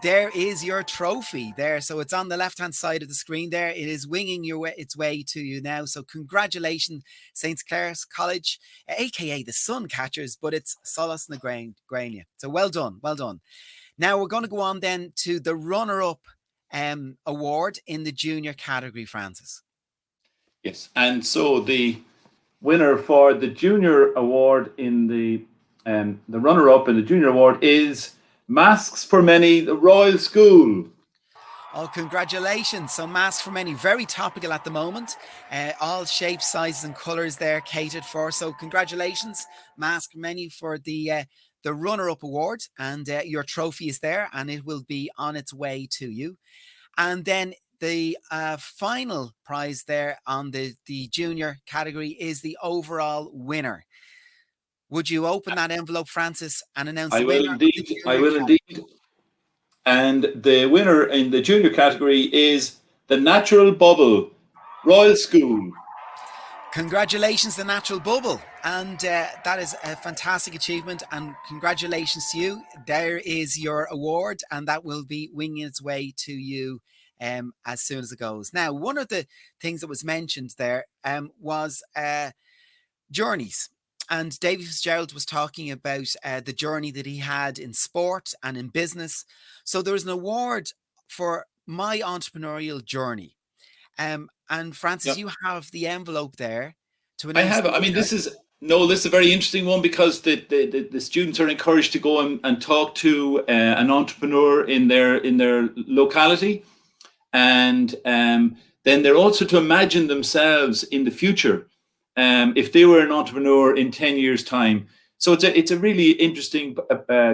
There is your trophy there. So it's on the left-hand side of the screen there. It is winging its way to you now. So congratulations, St. Clair's College, aka the Sun Catchers, but it's Solas na Gráine. So well done. Well done. Now we're going to go on then to the runner-up award in the junior category, Francis. Yes. And so the winner for the junior award in the runner-up in the junior award is Masks for Many, the Royal School. Oh, congratulations. So Masks for Many, very topical at the moment. All shapes, sizes and colours there catered for. So congratulations, Masks for Many, for the runner-up award. And your trophy is there and it will be on its way to you. And then the final prize there on the junior category is the overall winner. Would you open that envelope, Francis, and announce the winner? I will indeed. And the winner in the junior category is the Natural Bubble, Royal School. Congratulations, the Natural Bubble. And that is a fantastic achievement. And congratulations to you. There is your award, and that will be winging its way to you as soon as it goes. Now, one of the things that was mentioned there was journeys. And David Fitzgerald was talking about the journey that he had in sport and in business. So there's an award for my entrepreneurial journey. And Francis, you have the envelope there to announce. I have. I mean, this is a very interesting one, because the students are encouraged to go and talk to an entrepreneur in their locality. And then they're also to imagine themselves in the future, if they were an entrepreneur in 10 years' time. So it's a really interesting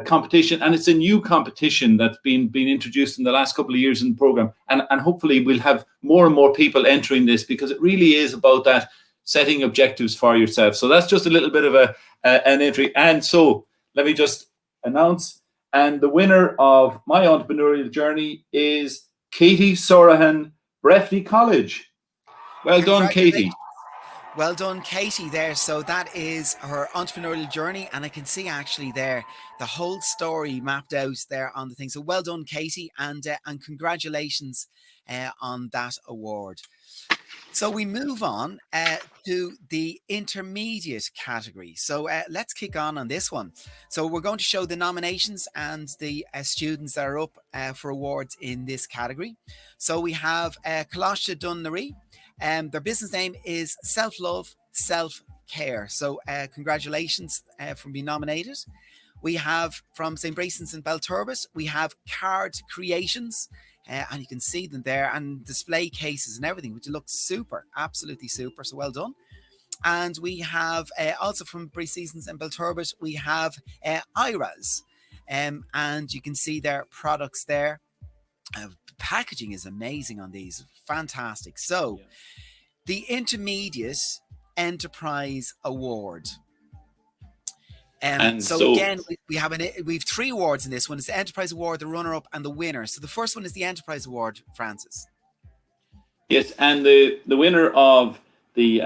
competition, and it's a new competition that's been introduced in the last couple of years in the program. And hopefully we'll have more and more people entering this, because it really is about that setting objectives for yourself. So that's just a little bit of an entry. And so let me just announce, and the winner of my entrepreneurial journey is Katie Sorahan, Breffni College. Well done, Katie. Well done, Katie, there. So that is her entrepreneurial journey. And I can see actually there the whole story mapped out there on the thing. So well done, Katie. And congratulations on that award. So we move on to the intermediate category. So let's kick on this one. So we're going to show the nominations and the students that are up for awards in this category. So we have County Cavan. Their business name is Self-Love, Self-Care. So congratulations for being nominated. We have from St. Bracen's and Belturbet, we have Card Creations. And you can see them there, and display cases and everything, which looks super, absolutely super. So well done. And we have also from Pre-Seasons and Belturbet, we have IRAs. And you can see their products there. Packaging is amazing on these. Fantastic. So the Intermediate Enterprise Award. So again, we have 3 awards in this one. It's the Enterprise Award, the runner-up, and the winner. So the first one is the Enterprise Award, Francis. Yes, and the winner of the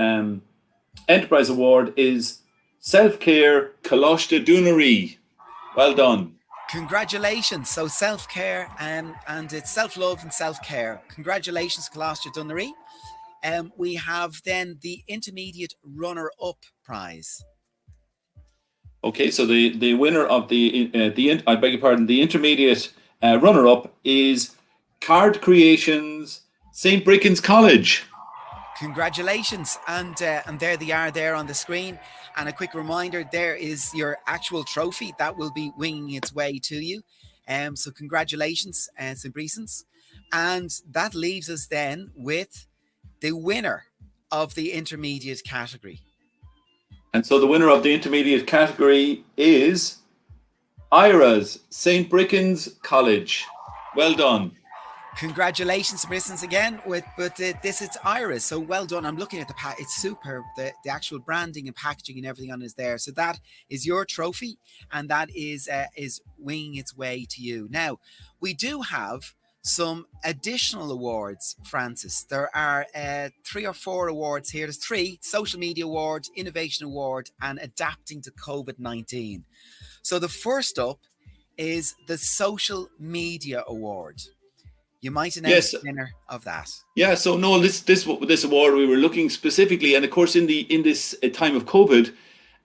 Enterprise Award is Self-Care County Cavan. Well done. Congratulations. So self-care and it's self-love and self-care. Congratulations, County Cavan. We have then the Intermediate Runner-Up Prize. Okay, so the winner of the I beg your pardon, the intermediate runner-up is Card Creations, St. Brickens College. Congratulations, and there they are there on the screen. And a quick reminder, there is your actual trophy that will be winging its way to you. So congratulations, St. Bricen's. And that leaves us then with the winner of the intermediate category. And so the winner of the intermediate category is IRA's St. Brickens College. Well done. Congratulations, Bristons, again. This is IRA's, so well done. I'm looking at the pack; it's superb. The actual branding and packaging and everything on is there. So that is your trophy, and that is winging its way to you. Now, we do have some additional awards, Francis. There are 3 or 4 awards here. There's 3: Social Media Award, Innovation Award, and Adapting to COVID-19. So the first up is the Social Media Award. You might announce the winner of that. Yeah. So no, this award we were looking specifically, and of course in this time of COVID,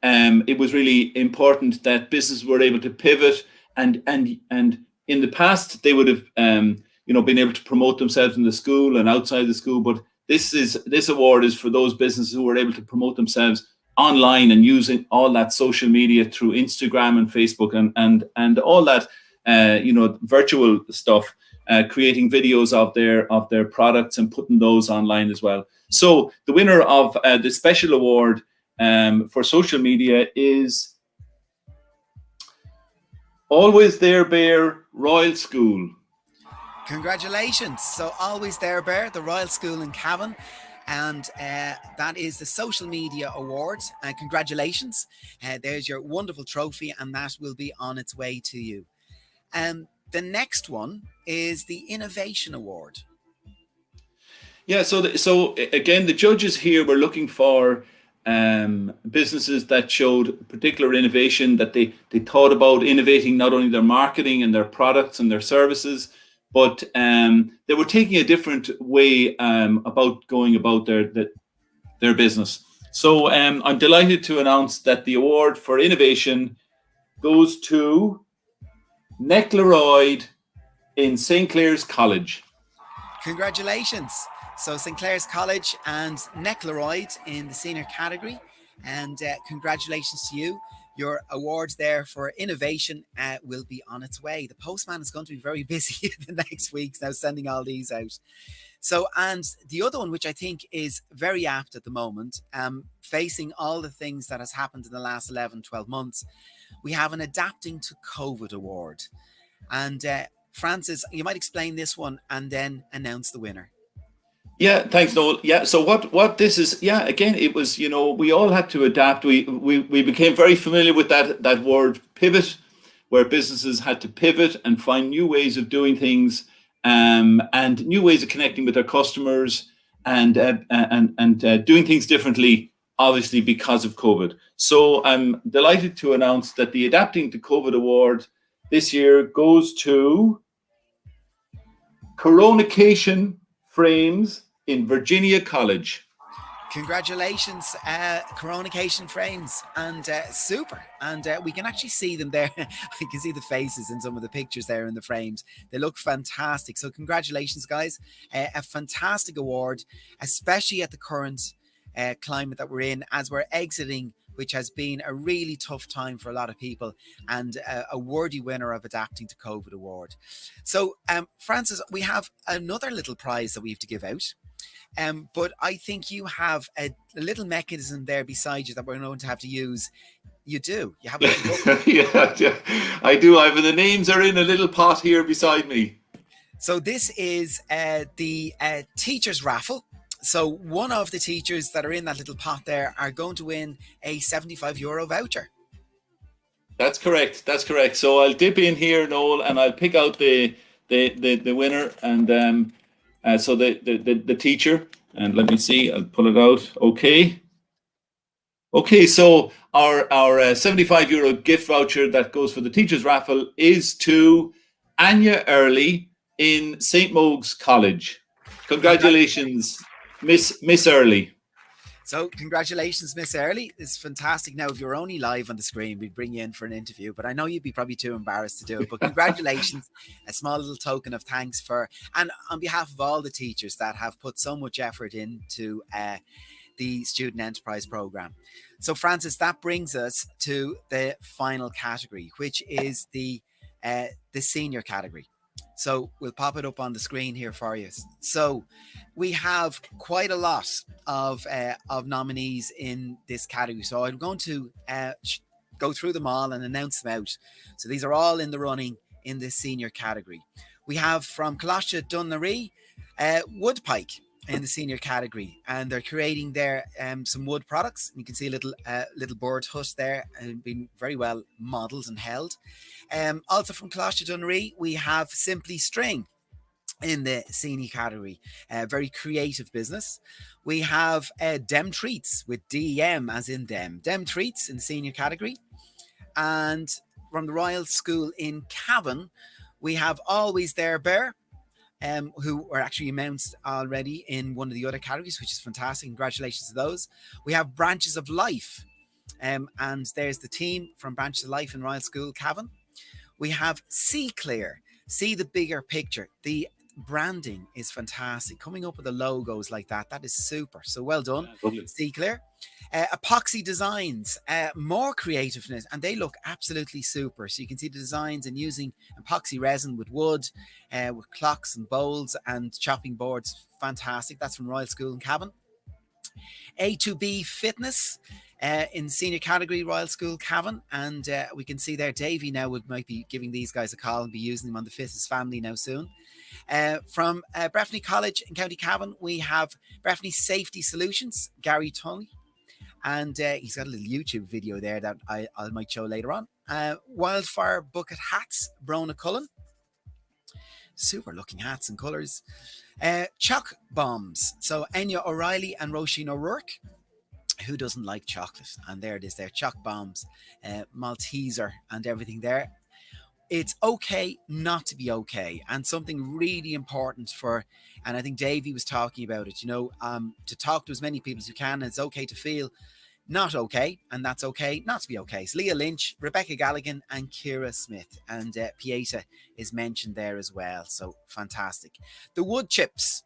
it was really important that businesses were able to pivot, and in the past they would have been able to promote themselves in the school and outside the school, but this award is for those businesses who were able to promote themselves online and using all that social media through Instagram and Facebook and all that virtual stuff, creating videos of their products and putting those online as well. So the winner of the special award for social media is Always There Bear Royal School. Congratulations. So Always There Bear, the Royal School in Cavan. And that is the Social Media Award. Congratulations. There's your wonderful trophy, and that will be on its way to you. The next one is the Innovation Award. Yeah, so again, the judges here were looking for businesses that showed particular innovation, that they thought about innovating not only their marketing and their products and their services, but they were taking a different way about going about their business. So I'm delighted to announce that the award for innovation goes to Necklaroyd in St. Clair's College. Congratulations. So St. Clair's College and Necklaroyd in the senior category. And congratulations to you. Your awards there for innovation will be on its way. The postman is going to be very busy the next week now, sending all these out. So, and the other one, which I think is very apt at the moment, facing all the things that has happened in the last 11, 12 months, we have an Adapting to COVID award. And Francis, you might explain this one and then announce the winner. Yeah, thanks, Noel. Yeah, so what this is, yeah, again, it was, we all had to adapt. We became very familiar with that word pivot, where businesses had to pivot and find new ways of doing things, and new ways of connecting with their customers, and doing things differently, obviously because of COVID. So I'm delighted to announce that the Adapting to COVID Award this year goes to Coronation Frames in Virginia College. Congratulations, Coronation Frames, and super. And we can actually see them there. I can see the faces in some of the pictures there in the frames. They look fantastic. So congratulations, guys. A fantastic award, especially at the current climate that we're in as we're exiting, which has been a really tough time for a lot of people, and a worthy winner of Adapting to COVID Award. So, Francis, we have another little prize that we have to give out. But I think you have a little mechanism there beside you that we're going to have to use. You do. You have a yeah, I do. The names are in a little pot here beside me. So this is the teachers raffle. So one of the teachers that are in that little pot there are going to win a €75 voucher. That's correct. That's correct. So I'll dip in here, Noel, and I'll pick out the winner, and so the teacher, and let me see, I'll pull it out. Okay, so our €75 gift voucher that goes for the teachers raffle is to Anya Early in St. Mogue's College. Congratulations, Miss Early. So congratulations, Miss Early. It's fantastic. Now, if you're only live on the screen, we'd bring you in for an interview, but I know you'd be probably too embarrassed to do it. But congratulations, a small little token of thanks and on behalf of all the teachers that have put so much effort into the Student Enterprise Programme. So, Francis, that brings us to the final category, which is the senior category. So we'll pop it up on the screen here for you. So we have quite a lot of nominees in this category. So I'm going to go through them all and announce them out. So these are all in the running in this senior category. We have from County Cavan, Woodpike in the senior category, and they're creating there some wood products. You can see a little bird hut there and being very well modelled and held. Also from County Cavan, we have Simply String in the senior category, very creative business. We have Dem Treats with DEM as in Dem Treats in the senior category. And from the Royal School in Cavan, we have Always There Bear, who are actually announced already in one of the other categories, which is fantastic. Congratulations to those. We have Branches of Life, and there's the team from Branches of Life in Royal School Cavan. We have See Clear, see the bigger picture. The branding is fantastic. Coming up with the logos like that is super. So well done, See Clear. Epoxy Designs, more creativeness, and they look absolutely super. So you can see the designs and using epoxy resin with wood, with clocks and bowls and chopping boards. Fantastic. That's from Royal School in Cavan. A2B Fitness in senior category, Royal School Cavan, and we can see there Davey now might be giving these guys a call and be using them on the Fitness family now soon. From Breffni College in County Cavan, we have Breffni Safety Solutions, Gary Tully, and he's got a little YouTube video there that I might show later on. Wildfire Bucket Hats, Brona Cullen. Super looking hats and colours. Choc Bombs, so Enya O'Reilly and Roisin O'Rourke. Who doesn't like chocolate? And there it is there, Choc Bombs, Malteser and everything there. It's okay not to be okay, and something really important and I think Davey was talking about it, to talk to as many people as you can. It's okay to feel not okay, and that's okay not to be okay. So Leah Lynch, Rebecca Galligan and Ciara Smith, and Pieta is mentioned there as well. So fantastic. The Wood Chips,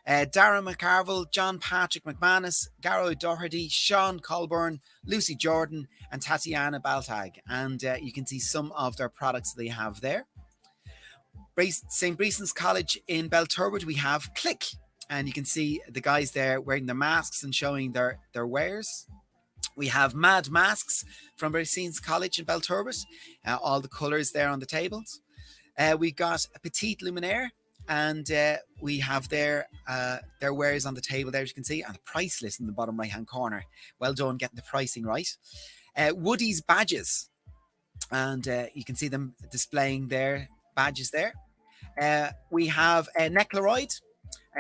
Darren McCarville, John Patrick McManus, Garo Doherty, Sean Colburn, Lucy Jordan and Tatiana Baltag, and you can see some of their products they have there. St. Breeson's College in Belturbet, we have Click, and you can see the guys there wearing their masks and showing their wares. We have Mad Masks from Breeson's College in Belturbet, all the colours there on the tables. We got a Petite Luminaire And we have their wares on the table there, as you can see, and the price list in the bottom right hand corner. Well done getting the pricing right. Woody's badges, and you can see them displaying their badges there. We have Neclaroid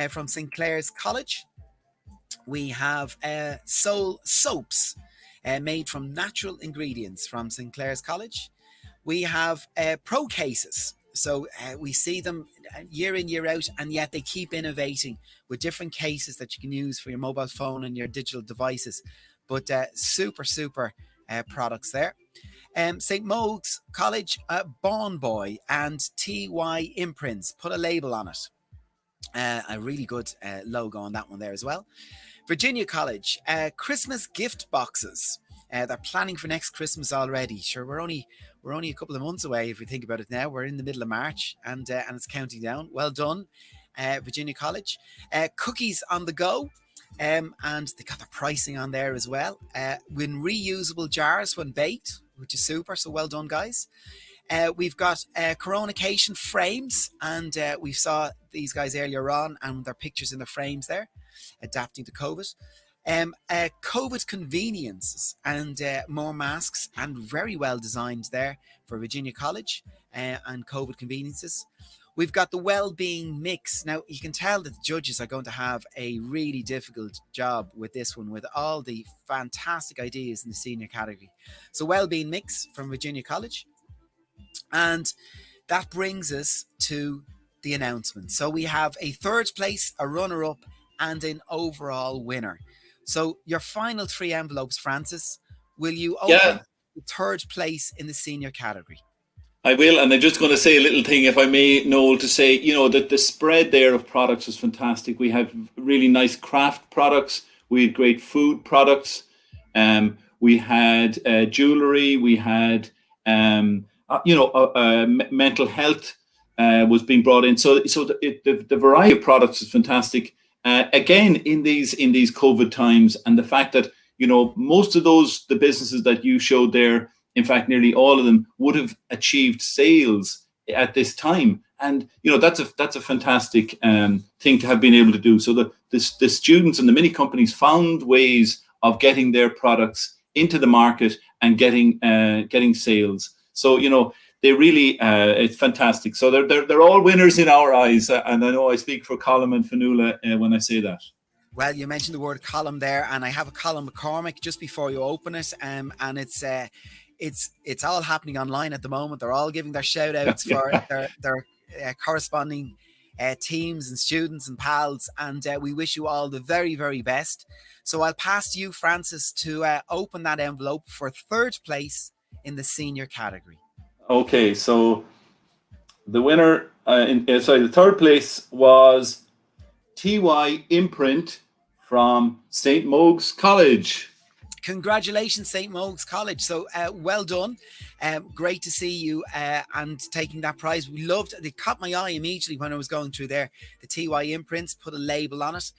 from St. Clair's College. We have Soul Soaps made from natural ingredients from St. Clair's College. We have Pro Cases. So we see them year in, year out, and yet they keep innovating with different cases that you can use for your mobile phone and your digital devices. But super products there. St. Mogue's College, Bon Boy and TY Imprints. Put a label on it. A really good logo on that one there as well. Virginia College, Christmas gift boxes. They're planning for next Christmas already. Sure, we're only a couple of months away if we think about it now. We're in the middle of March and it's counting down. Well done, Virginia College. Cookies on the go. And they got the pricing on there as well. With reusable jars when baked, which is super. So well done, guys. We've got Coronation frames, and we saw these guys earlier on and their pictures in the frames there, adapting to COVID. COVID conveniences and more masks, and very well designed there for Virginia College and COVID conveniences. We've got the well-being mix. Now, you can tell that the judges are going to have a really difficult job with this one, with all the fantastic ideas in the senior category. So well-being mix from Virginia College. And that brings us to the announcement. So we have a third place, a runner-up, and an overall winner. So your final 3 envelopes, Francis, will you open the third place in the senior category? I will, and I'm just going to say a little thing, if I may, Noel, to say, that the spread there of products was fantastic. We had really nice craft products. We had great food products. We had jewelry. We had, mental health was being brought in. So the variety of products is fantastic. Again, in these COVID times, and the fact that, most of the businesses that you showed there, in fact, nearly all of them would have achieved sales at this time. And, that's a fantastic thing to have been able to do. So the students and the many companies found ways of getting their products into the market and getting sales. So, they really, it's fantastic. So they're all winners in our eyes. And I know I speak for Colm and Fionnuala when I say that. Well, you mentioned the word Colm there, and I have a Colm McCormick just before you open it. And it's all happening online at the moment. They're all giving their shout outs for their corresponding teams and students and pals. And we wish you all the very, very best. So I'll pass to you, Francis, to open that envelope for third place in the senior category. Okay, so the winner, the third place was TY Imprint from St. Mogue's College. Congratulations, St. Mogue's College. So well done. Great to see you and taking that prize. We loved it. It caught my eye immediately when I was going through there. The TY imprints, put a label on it.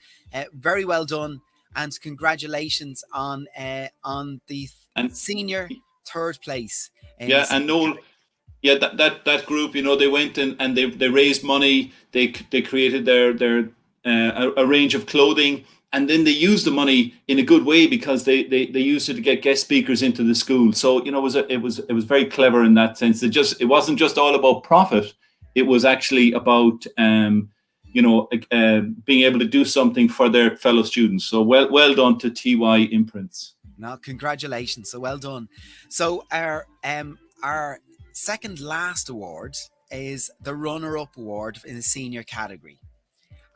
Very well done. And congratulations on the senior third place. And Noel, that group, they went and they raised money. They created their a range of clothing. And then they used the money in a good way because they used it to get guest speakers into the school. So it was very clever in that sense. It wasn't just all about profit. It was actually about being able to do something for their fellow students. So well done to TY Imprints. No, congratulations. So well done. So our second last award is the runner-up award in the senior category.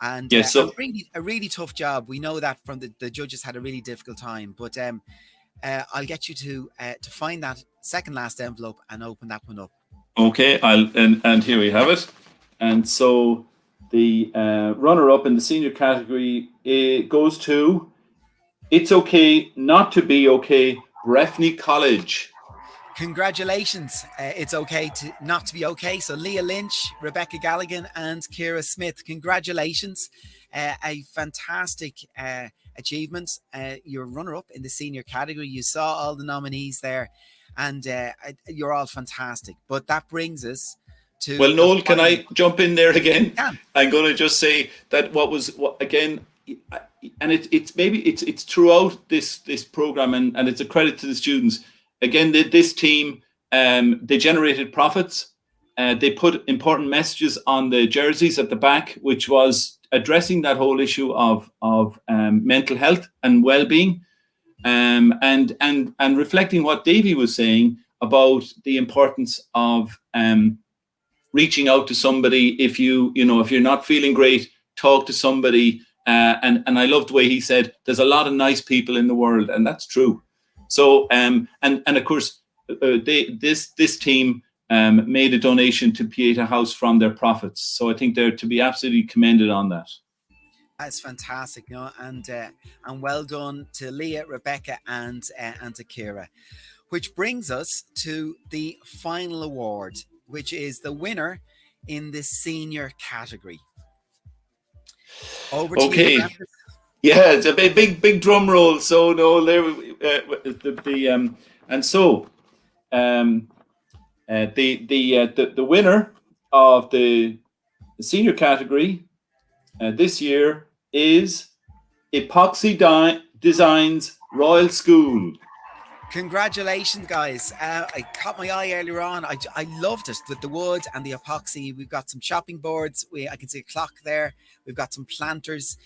And a really tough job. We know that from the judges had a really difficult time, but I'll get you to find that second last envelope and open that one up. Okay, and here we have it. And so the runner-up in the senior category goes to It's Okay Not to Be Okay, Breffni College. Congratulations. It's okay to not to be okay. So Leah Lynch, Rebecca Galligan and Kira Smith, congratulations. A fantastic achievement. You're runner-up in the senior category. You saw all the nominees there and you're all fantastic. But that brings us to. Well, the Noel, can final- I jump in there again? Yeah. I'm going to just say that again, and it's throughout this program, and it's a credit to the students. Again, this team, they generated profits. They put important messages on the jerseys at the back, which was addressing that whole issue of mental health and well-being, and reflecting what Davy was saying about the importance of reaching out to somebody if if you're not feeling great, talk to somebody. And I love the way he said, "There's a lot of nice people in the world," and that's true. So and of course, this team made a donation to Pieta House from their profits. So I think they're to be absolutely commended on that. That's fantastic, and well done to Leah, Rebecca, and to Kira. Which brings us to the final award, which is the winner in the senior category. Over to you, Francis. Yeah, it's a big drum roll. So no, there the winner of the senior category this year is Epoxy Designs Royal School. Congratulations, guys. I caught my eye earlier on. I loved it with the wood and the epoxy. We've got some chopping boards. I can see a clock there. We've got some planters.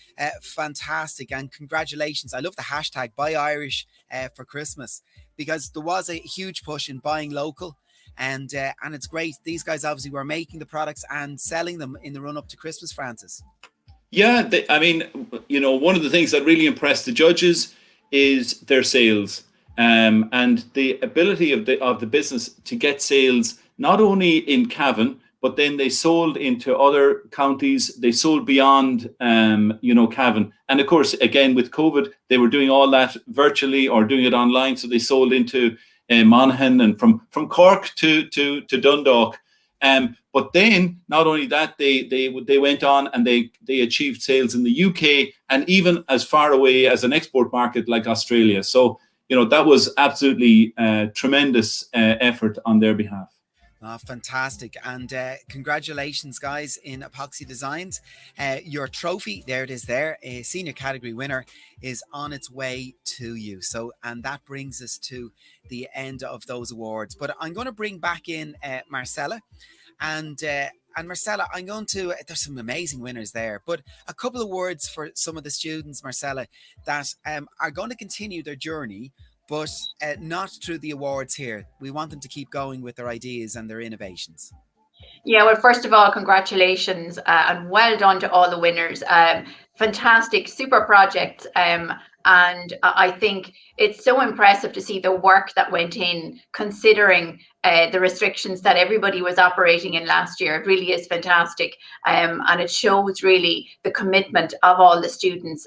Fantastic. And congratulations. I love the hashtag Buy Irish for Christmas, because there was a huge push in buying local. And it's great. These guys obviously were making the products and selling them in the run up to Christmas, Francis. Yeah, one of the things that really impressed the judges is their sales. And the ability of the business to get sales not only in Cavan, but then they sold into other counties. They sold beyond, Cavan. And of course, again, with COVID, they were doing all that virtually or doing it online. So they sold into Monaghan and from Cork to Dundalk. But then not only that, they went on and they achieved sales in the UK and even as far away as an export market like Australia. So that was absolutely tremendous effort on their behalf. Oh, fantastic. And congratulations, guys, in Epoxy Designs. Your trophy, there it is there, a senior category winner, is on its way to you. So, and that brings us to the end of those awards. But I'm going to bring back in Marcella. And Marcella, I'm going to, there's some amazing winners there, but a couple of words for some of the students, Marcella, that are going to continue their journey, but not through the awards here. We want them to keep going with their ideas and their innovations. Yeah, well, first of all, congratulations and well done to all the winners. Fantastic, super project. And I think it's so impressive to see the work that went in, considering the restrictions that everybody was operating in last year. It really is fantastic. And it shows really the commitment of all the students.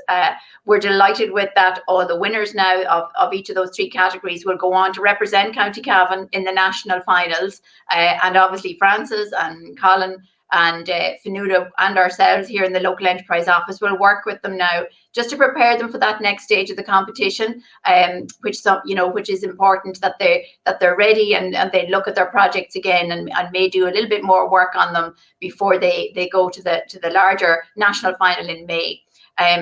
We're delighted with that. All the winners now of each of those three categories will go on to represent County Cavan in the national finals. And obviously Francis and Colin and Fionnuala and ourselves here in the local enterprise office will work with them now just to prepare them for that next stage of the competition, which is important that they're ready and they look at their projects again and may do a little bit more work on them before they go to the larger national final in May.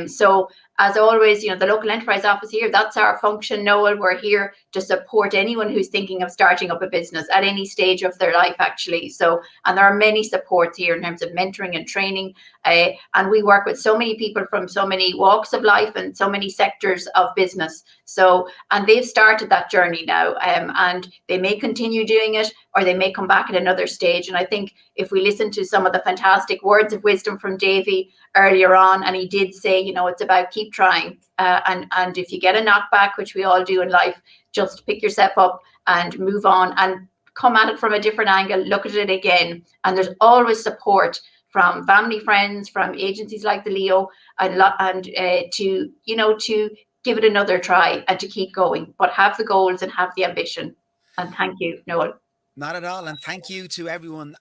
So as always, the local enterprise office here, that's our function, Noel. We're here to support anyone who's thinking of starting up a business at any stage of their life, actually. So, and there are many supports here in terms of mentoring and training. And we work with so many people from so many walks of life and so many sectors of business. So, and they've started that journey now, and they may continue doing it, or they may come back at another stage. And I think if we listen to some of the fantastic words of wisdom from Davy earlier on, and he did say, it's about keep trying. And if you get a knockback, which we all do in life, just pick yourself up and move on and come at it from a different angle, look at it again. And there's always support from family, friends, from agencies like the Leo, and to give it another try and to keep going, but have the goals and have the ambition. And thank you, Noel. Not at all. And thank you to everyone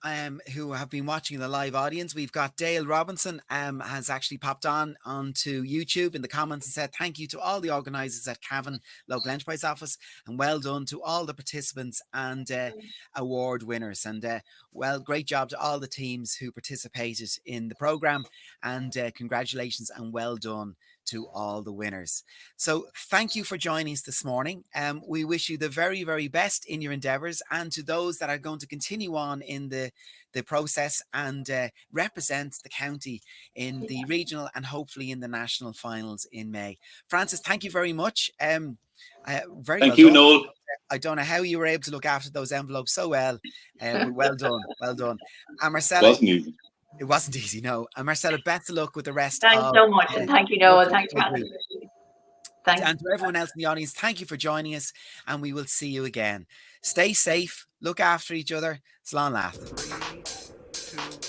who have been watching in the live audience. We've got Dale Robinson has actually popped onto YouTube in the comments and said thank you to all the organisers at Cavan Local Enterprise Office, and well done to all the participants and award winners. And well, great job to all the teams who participated in the programme, and congratulations and well done to all the winners. So thank you for joining us this morning. We wish you the very, very best in your endeavours, and to those that are going to continue on in the process and represent the county in the regional and hopefully in the national finals in May. Francis, thank you very much. Very Thank well you, done. Noel. I don't know how you were able to look after those envelopes so well, but well done, well done. And It Marcella, wasn't easy. it wasn't easy, no. And Marcella, best of luck with the rest. Thanks of so much, and thank you, Noel. Thanks, what Matt. you do. Thanks. And to everyone else in the audience, thank you for joining us, and we will see you again. Stay safe, look after each other. Slán leat. 3, 2,